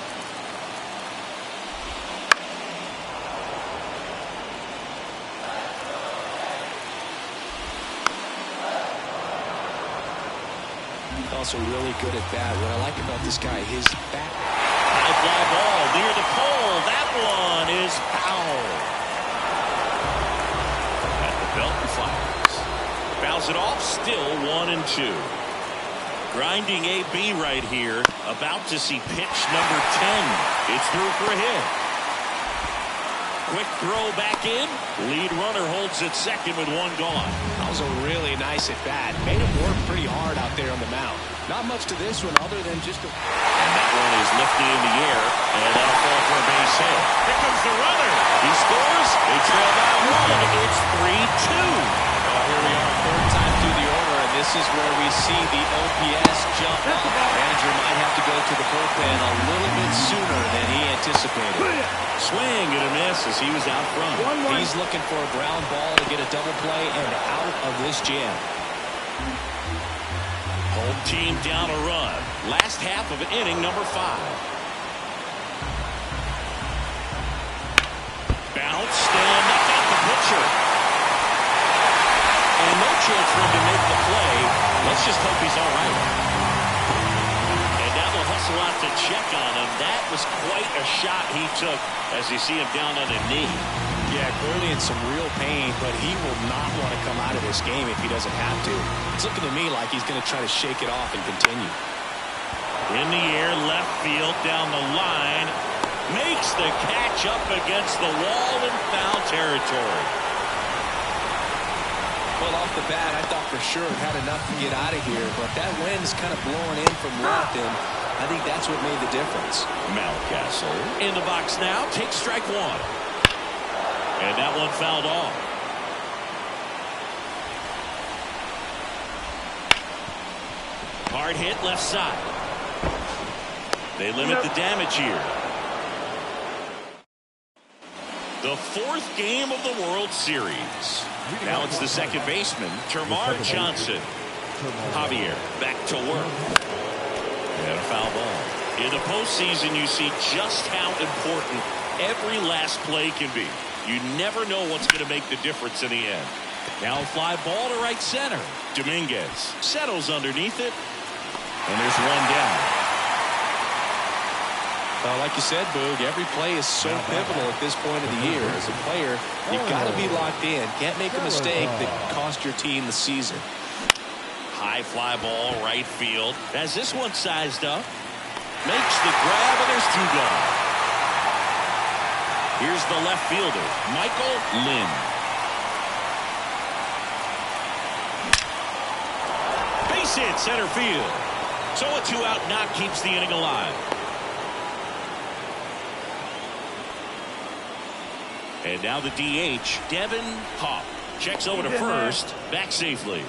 Also really good at bat. What I like about this guy, his bat. High fly ball near the pole. That one is foul. At the belt and fires. Fouls it off, still 1-2. Grinding AB right here. About to see pitch number 10. It's through for a hit. Quick throw back in. Lead runner holds at second with one gone. That was a really nice at bat. Made him work pretty hard out there on the mound. Not much to this one other than just a... And that one is lifted in the air. And that'll fall for a base hit. Here comes the runner. He scores. They trail by one. It's 3-2. Here we are, third time through the order, and this is where we see the OPS jump up. Manager might have to go to the bullpen a little bit sooner than he anticipated. Swing and a miss as he was out front. He's looking for a ground ball to get a double play and out of this jam. Home team down a run. Last half of inning number 5. Bounce, stand up at the pitcher. And no chance for him to make the play. Let's just hope he's all right. And now they'll hustle out to check on him. That was quite a shot he took as you see him down on a knee. Yeah, clearly in some real pain, but he will not want to come out of this game if he doesn't have to. It's looking to me like he's going to try to shake it off and continue. In the air, left field, down the line. Makes the catch up against the wall in foul territory. Well, off the bat, I thought for sure it had enough to get out of here, but that wind's kind of blowing in from left, and I think that's what made the difference. Mountcastle in the box now, takes strike one. And that one fouled off. Hard hit left side. They limit the damage here. The 4th game of the World Series. Now it's the second baseman, Termarr Johnson. Javier back to work. And a foul ball. In the postseason, you see just how important every last play can be. You never know what's going to make the difference in the end. Now a fly ball to right center. Dominguez settles underneath it. And there's one down. Like you said, Boog, every play is so pivotal at this point of the year. As a player, you've got to be locked in. Can't make a mistake that cost your team the season. High fly ball, right field. Has this one sized up. Makes the grab, and there's two gone. Here's the left fielder, Michael Lynn. Base hit, center field. So a 2-out knock keeps the inning alive. And now the DH, Devin Hawk. Checks over to first, back safely.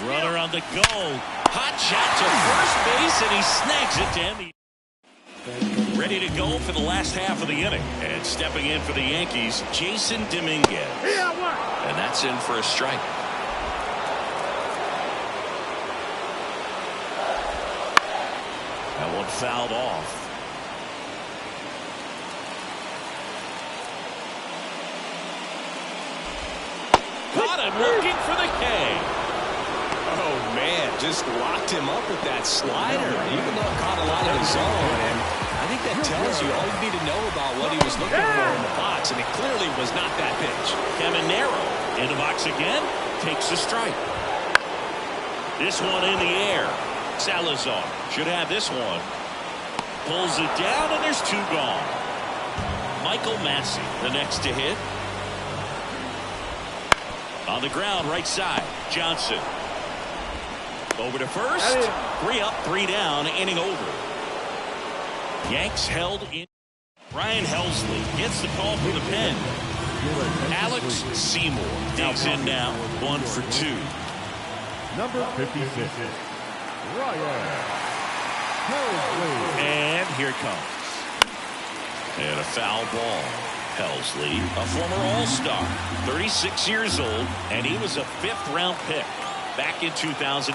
Runner on the go. Hot shot to first base, and he snags it to end the. Ready to go for the last half of the inning. And stepping in for the Yankees, Jason Dominguez. And that's in for a strike. That one fouled off. Caught him looking for the K. Oh, man, just locked him up with that slider, even though it caught a lot of his own. And I think that tells you all you need to know about what he was looking for in the box, and it clearly was not that pitch. Caminero in the box again, takes a strike. This one in the air. Salazar should have this one. Pulls it down, and there's two gone. Michael Massey, the next to hit. On the ground, right side, Johnson. Over to first. 3 up, 3 down, inning over. Yanks held in. Ryan Helsley gets the call from the pen. Alex Seymour digs in now, 1 for 2. Number 56, Ryan Helsley. And here it comes. And a foul ball. Helsley, a former All-Star, 36 years old, and he was a 5th-round pick back in 2015.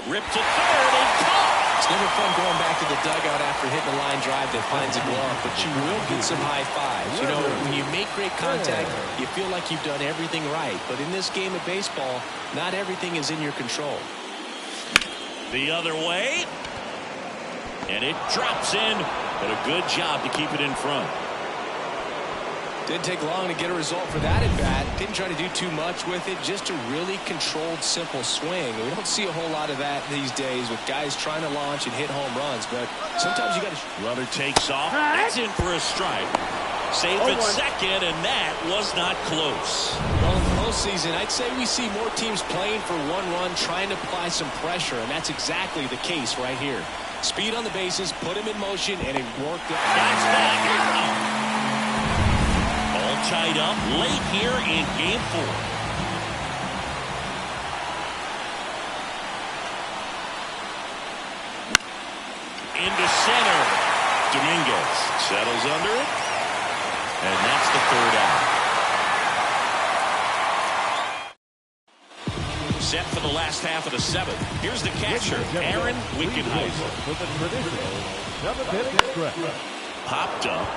Ripped to third and caught. It's never fun going back to the dugout after hitting a line drive that finds a glove, but you will get some high fives. You know, when you make great contact, you feel like you've done everything right. But in this game of baseball, not everything is in your control. The other way. And it drops in, but a good job to keep it in front. Didn't take long to get a result for that at bat. Didn't try to do too much with it. Just a really controlled, simple swing. We don't see a whole lot of that these days with guys trying to launch and hit home runs. But sometimes you got to. Runner takes off. That's in for a strike. Save it second, and that was not close. Well, in the postseason, I'd say we see more teams playing for one run, trying to apply some pressure, and that's exactly the case right here. Speed on the bases, put him in motion, and it worked out. That's back. All tied up late here in Game 4. Into center. Dominguez settles under it. And that's the 3rd out. Set for the last half of the 7th. Here's the catcher, Aaron Wickenheiser. With the traditional 7th stretch. Popped up.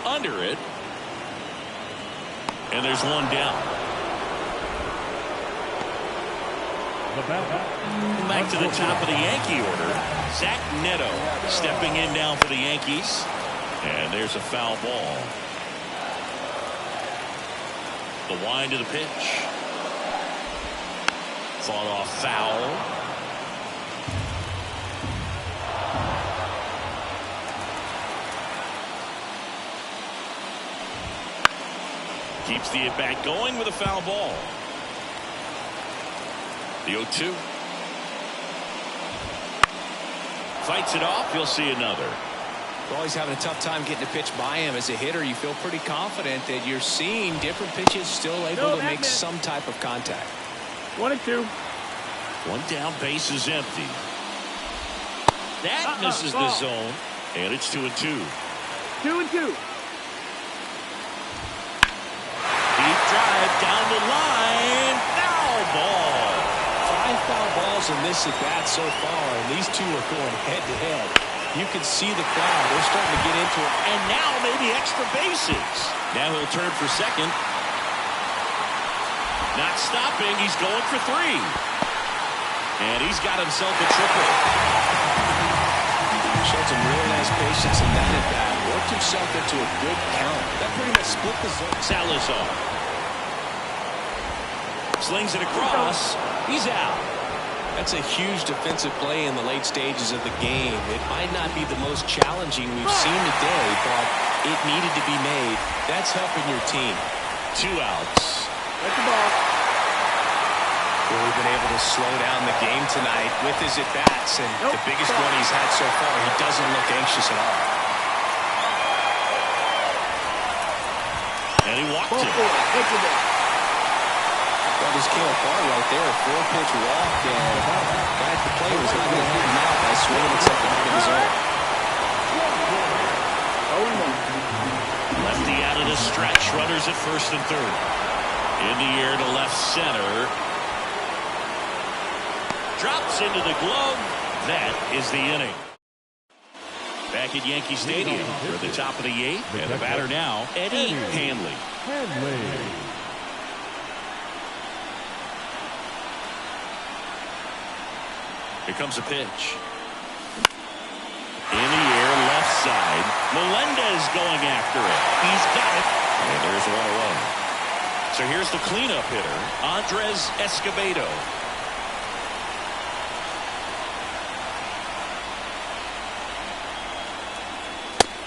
Under it. And there's one down. Back to the top of the Yankee order. Zach Neto stepping in down for the Yankees. And there's a foul ball. The wind of the pitch. Fought off foul. Keeps the at-bat going with a foul ball. The 0-2. Fights it off. You'll see another. You're always having a tough time getting a pitch by him. As a hitter, you feel pretty confident that you're seeing different pitches still able to make some type of contact. 1 and 2. One down, base is empty. That misses the zone. And it's 2-2. 2-2. Deep drive down the line. Foul ball. 5 foul balls in this at-bat so far, and these two are going head-to-head. You can see the crowd. They're starting to get into it. And now maybe extra bases. Now he'll turn for second. Not stopping. He's going for 3. And he's got himself a triple. Showed some really nice patience in that at-bat. Worked himself into a good count. That pretty much split the zone. Salazar. Slings it across. He's out. That's a huge defensive play in the late stages of the game. It might not be the most challenging we've seen today, but it needed to be made. That's helping your team. 2 outs. That's the ball. Really been able to slow down the game tonight with his at-bats, and the biggest one he's had so far, he doesn't look anxious at all. And he walked it. Well, just came apart right there. 4-pitch walk, and guy at the plate was not going to help him out by swinging at something out of his own. Lefty out of the stretch. Runners at first and third. In the air to left center. Drops into the glove. That is the inning. Back at Yankee Stadium for the top of the 8th. And the batter now, Eddie Hanley. Here comes a pitch. In the air, left side. Melendez going after it. He's got it. And there's 1 away. So here's the cleanup hitter, Andres Escobedo.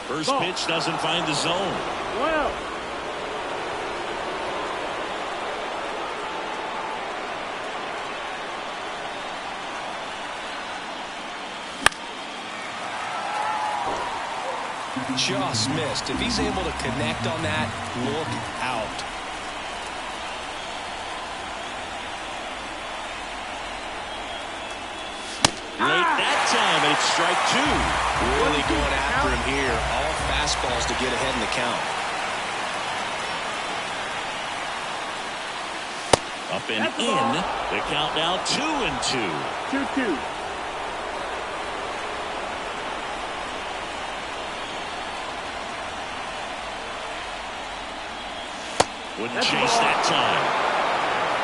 First pitch doesn't find the zone. Wow. Just missed. If he's able to connect on that, look out. Late that time, and it's strike 2. Really going after him here. All fastballs to get ahead in the count. Up and in. The count now 2-2. 2-2. Wouldn't chase that time.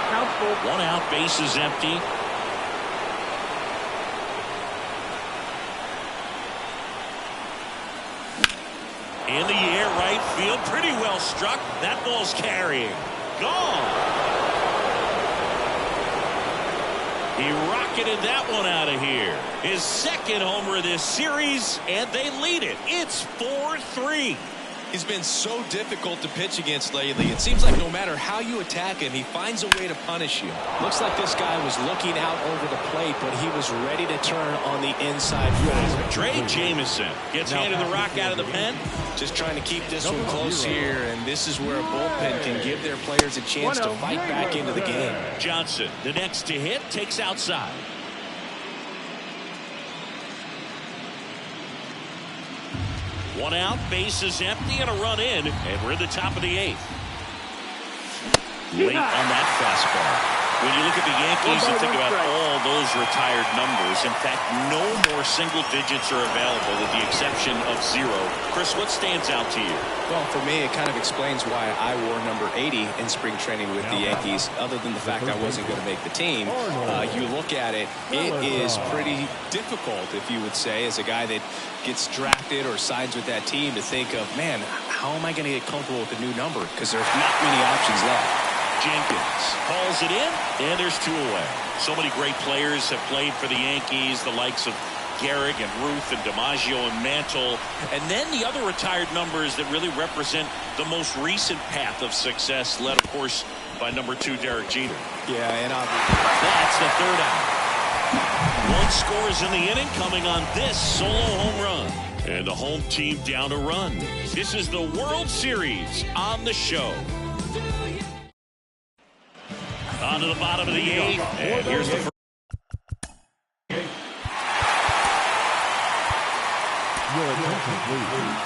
Count full. 1 out, base is empty. In the air, right field, pretty well struck. That ball's carrying. Gone. He rocketed that one out of here. His second homer of this series, and they lead it. It's 4-3. He's been so difficult to pitch against lately. It seems like no matter how you attack him, he finds a way to punish you. Looks like this guy was looking out over the plate, but he was ready to turn on the inside field. Trey Jameson gets handed the rock out of the pen. Just trying to keep this one close here, and this is where a bullpen can give their players a chance to fight back into the game. Johnson, the next to hit, takes outside. One out, base is empty, and a run in, and we're at the top of the 8th. Late on that fastball. When you look at the Yankees and think about all those retired numbers, in fact, no more single digits are available with the exception of 0. Chris, what stands out to you? Well, for me, it kind of explains why I wore number 80 in spring training with the Yankees, other than the fact I wasn't going to make the team. You look at it, it is pretty difficult, if you would say, as a guy that gets drafted or signs with that team, to think of, man, how am I going to get comfortable with the new number? Because there's not many options left. Jenkins hauls it in, and there's 2 away. So many great players have played for the Yankees, the likes of Gehrig and Ruth and DiMaggio and Mantle. And then the other retired numbers that really represent the most recent path of success, led, of course, by number 2, Derek Jeter. Yeah, and that's the 3rd out. 1 scores in the inning, coming on this solo home run. And the home team down a run. This is the World Series on the show. On to the bottom of the 8th, and here's the first. Your attention, please.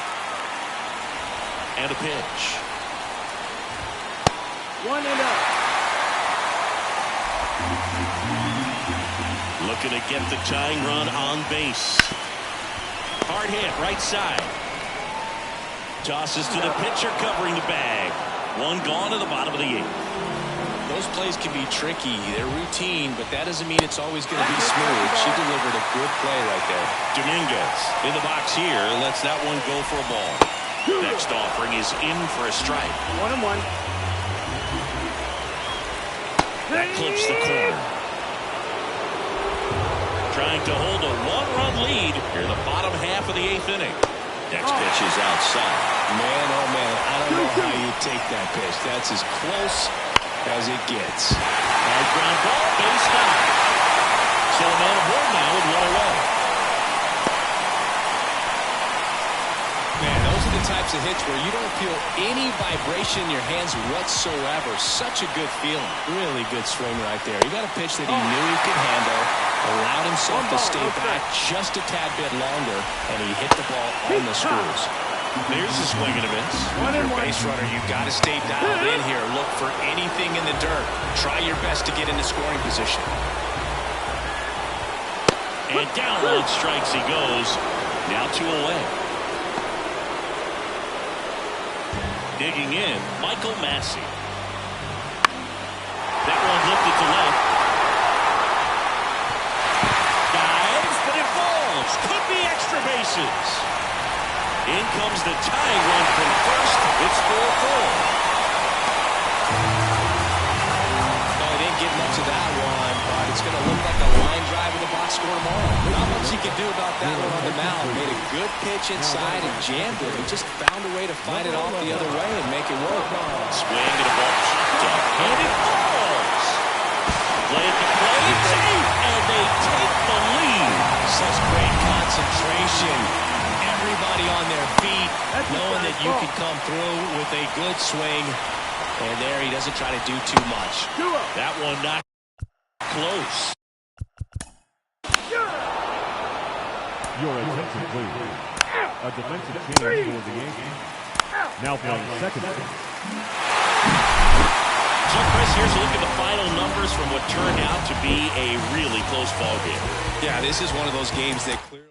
And a pitch. 1 and up. Looking to get the tying run on base. Hard hit, right side. Tosses to the pitcher, covering the bag. One gone to the bottom of the 8th. Those plays can be tricky. They're routine, but that doesn't mean it's always going to be smooth. She delivered a good play right there. Dominguez in the box here. Lets that one go for a ball. Next offering is in for a strike. 1 and 1. That clips the corner. Trying to hold a 1-run lead here in the bottom half of the 8th inning. Next pitch is outside. Man, oh man, I don't know how you take that pitch. That's as close as it gets. Hard ground ball, base hit. So a man aboard now with 1 away. Man, those are the types of hits where you don't feel any vibration in your hands whatsoever. Such a good feeling. Really good swing right there. He got a pitch that he knew he could handle, allowed himself to stay back just a tad bit longer, and he hit the ball on the screws. There's a swing and a miss. You're a base runner, you got to stay dialed in here. Look for anything in the dirt. Try your best to get into scoring position. And down on strikes he goes. Now 2 away. Digging in, Michael Massey. That one lifted to left. Dives, but it falls. Could be extra bases. In comes the tying run from first. It's 4-4. No, he didn't get much of that one, but it's going to look like a line drive in the box score tomorrow. Not much he could do about that one on the mound. Made a good pitch inside and jammed it. He just found a way to find it off the other way and make it work. Swing and a ball popped up. And it falls. Play at the plate. Safe. And they take the lead. Such great concentration. Everybody on their feet, knowing that you can come through with a good swing. And there he doesn't try to do too much. That one not close. Your attention, please. A defensive change for the Yankees. Now playing second base. So, Chris, here's a look at the final numbers from what turned out to be a really close ball game. Yeah, this is one of those games that clearly...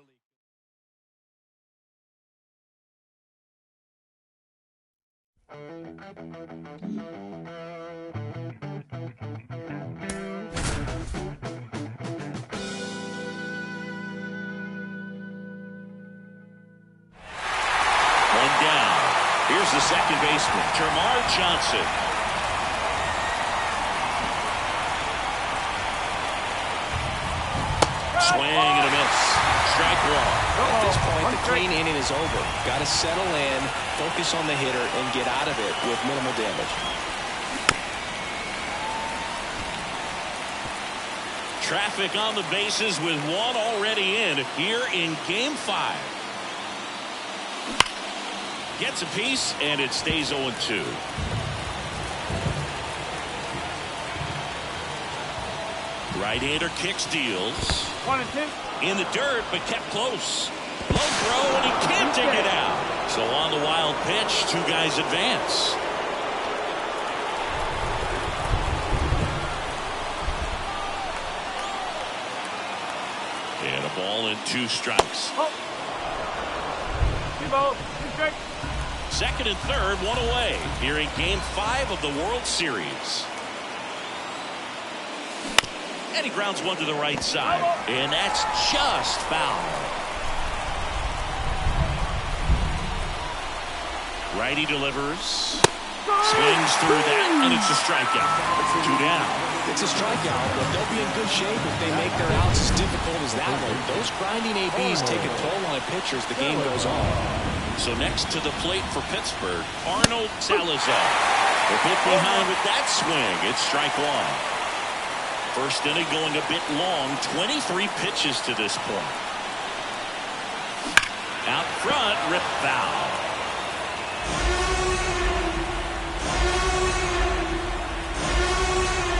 One down. Here's the second baseman, Termarr Johnson. Swing and a miss. Strike 1. At this point, the clean inning is over. Got to settle in, focus on the hitter, and get out of it with minimal damage. Traffic on the bases with one already in here in Game 5. Gets a piece, and it stays 0-2. Right-hander kicks, deals. 1 and 2. In the dirt, but kept close. Low throw, and he can't dig it out. So on the wild pitch, 2 guys advance. And a ball and 2 strikes. 2 balls, 2 strikes. Second and third, 1 away here in Game 5 of the World Series. And he grounds one to the right side. And that's just foul. Righty delivers. Swings through that, and it's a strikeout. 2 down. It's a strikeout, but they'll be in good shape if they make their outs as difficult as that one. Those grinding ABs take a toll on a pitcher as the game goes on. So next to the plate for Pittsburgh, Arnold Salazar. They're put behind with that swing. It's strike 1. First inning going a bit long, 23 pitches to this point. Out front, rip foul.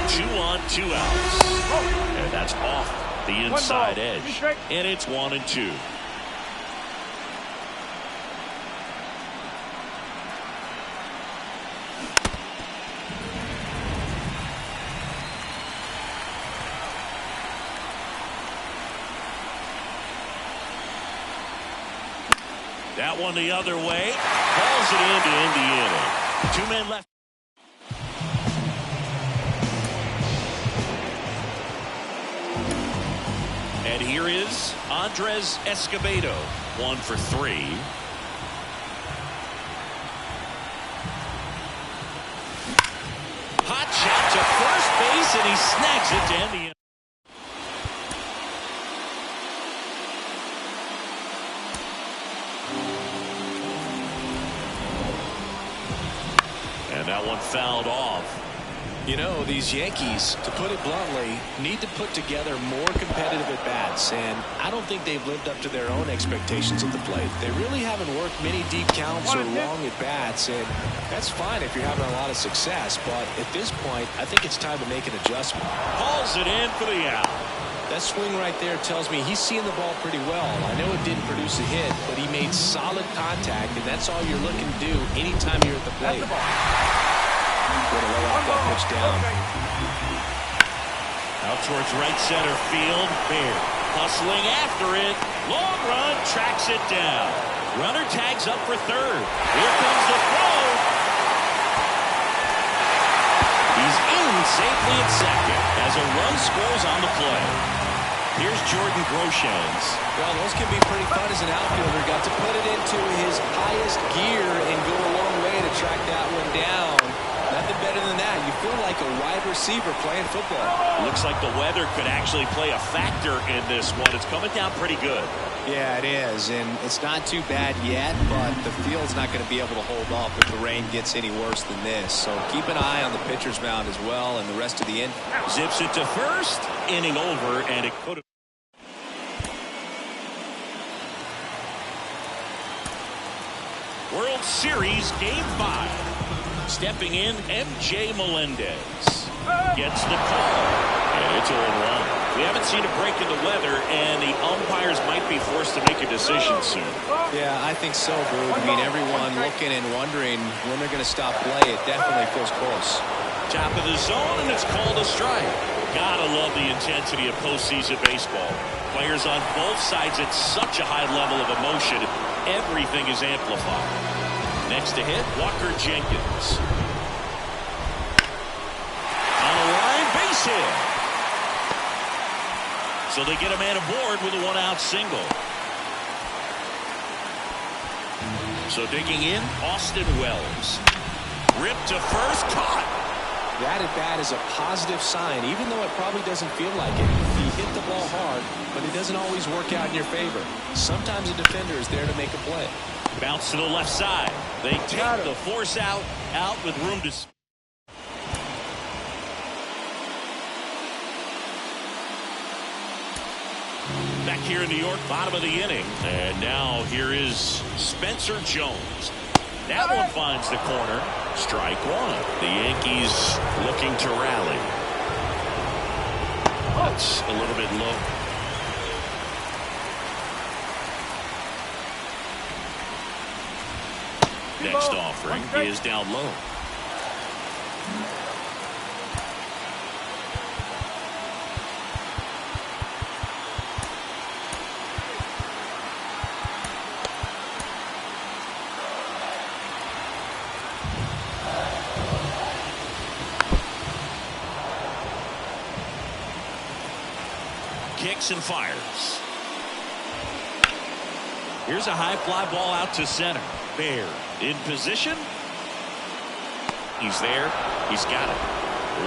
Two on, 2 outs. And that's off the inside edge. And it's 1 and 2. That one the other way. Calls it in to end the inning. 2 men left. And here is Andres Escobedo, 1 for 3. Hot shot to first base, and he snags it to end the inning. And that one fouled off. You know, these Yankees, to put it bluntly, need to put together more competitive at-bats, and I don't think they've lived up to their own expectations at the plate. They really haven't worked many deep counts or long at-bats, and that's fine if you're having a lot of success, but at this point, I think it's time to make an adjustment. Hauls it in for the out. That swing right there tells me he's seeing the ball pretty well. I know it didn't produce a hit, but he made solid contact, and that's all you're looking to do anytime you're at the plate. Going to lay off that pitch down. Out towards right center field. Baer hustling after it. Long run, tracks it down. Runner tags up for third. Here comes the throw. He's in safely at second as a run scores on the play. Here's Jordan Groshans. Well, those can be pretty fun as an outfielder. Got to put it into his highest gear and go a long way to track that one down. Nothing better than that. You feel like a wide receiver playing football. Looks like the weather could actually play a factor in this one. It's coming down pretty good. Yeah, it is, and it's not too bad yet, but the field's not going to be able to hold off if the rain gets any worse than this. So keep an eye on the pitcher's mound as well and the rest of the inning. Zips it to first, inning over, and it could have. World Series Game 5. Stepping in, MJ Melendez gets the call, and it's a run. We haven't seen a break in the weather, and the umpires might be forced to make a decision soon. Yeah, I think so, Boog. I mean, everyone looking and wondering when they're going to stop play. It definitely feels close. Top of the zone, and it's called a strike. Gotta love the intensity of postseason baseball. Players on both sides at such a high level of emotion. Everything is amplified. Next to hit, Walker Jenkins. On the line, base hit. So they get a man aboard with a one-out single. So digging in, Austin Wells. Ripped to first, caught. That at bat is a positive sign, even though it probably doesn't feel like it. You hit the ball hard, but it doesn't always work out in your favor. Sometimes a defender is there to make a play. Bounce to the left side. They take the force out with room to. Back here in New York, bottom of the inning. And now here is Spencer Jones. That one finds the corner. Strike one. The Yankees looking to rally. That's a little bit low. Next offering is down low. Kicks and fires. Here's a high fly ball out to center. Baer in position. He's there. He's got it.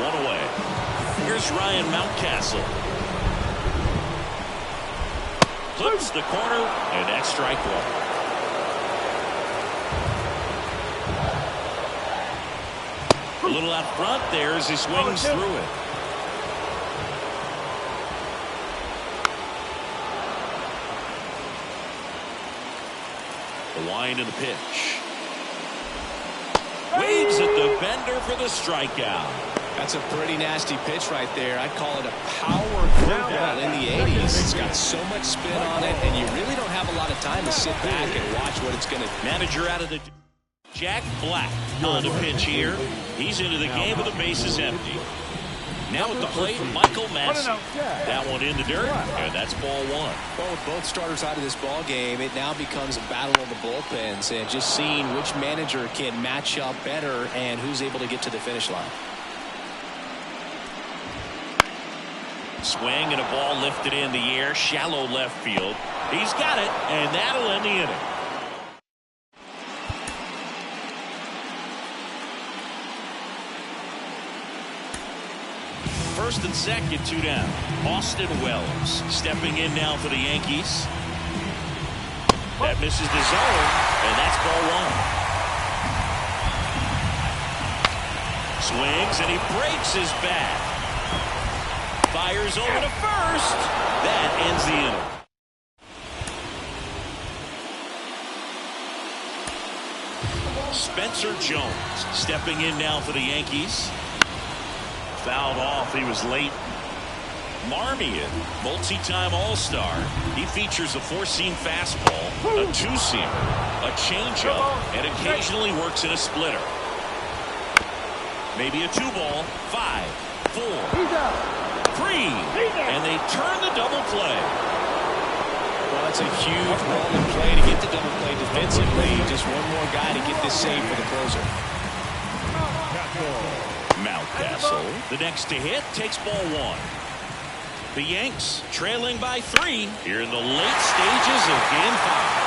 One away. Here's Ryan Mountcastle. Clips the corner, and that's strike one. A little out front there as he swings through it. The wind of the pitch. Waves at the bender for the strikeout. That's a pretty nasty pitch right there. I'd call it a power curveball in the 80s. It's got so much spin on it, and you really don't have a lot of time to sit back and watch what it's going to do. Manager out of the... Jack Black on the pitch here. He's into the game with the bases empty. Now at the plate, Michael Madsen. That one in the dirt, and that's ball one. Well, with both starters out of this ball game, it now becomes a battle of the bullpens, and just seeing which manager can match up better and who's able to get to the finish line. Swing and a ball lifted in the air, shallow left field. He's got it, and that'll end the inning. First and second, 2 down. Austin Wells stepping in now for the Yankees. That misses the zone, and that's ball one. Swings, and he breaks his bat. Fires over to first. That ends the inning. Spencer Jones stepping in now for the Yankees. Fouled off. He was late. Marmion, multi-time All-Star. He features a 4-seam fastball, a 2-seamer, a changeup, and occasionally works in a splitter. Maybe a 2-ball. 5, 4, 3, and they turn the double play. Well, that's a huge rolling play to get the double play defensively. Just one more guy to get this save for the closer. Mountcastle, the next to hit, takes ball one. The Yanks trailing by 3 here in the late stages of Game 5.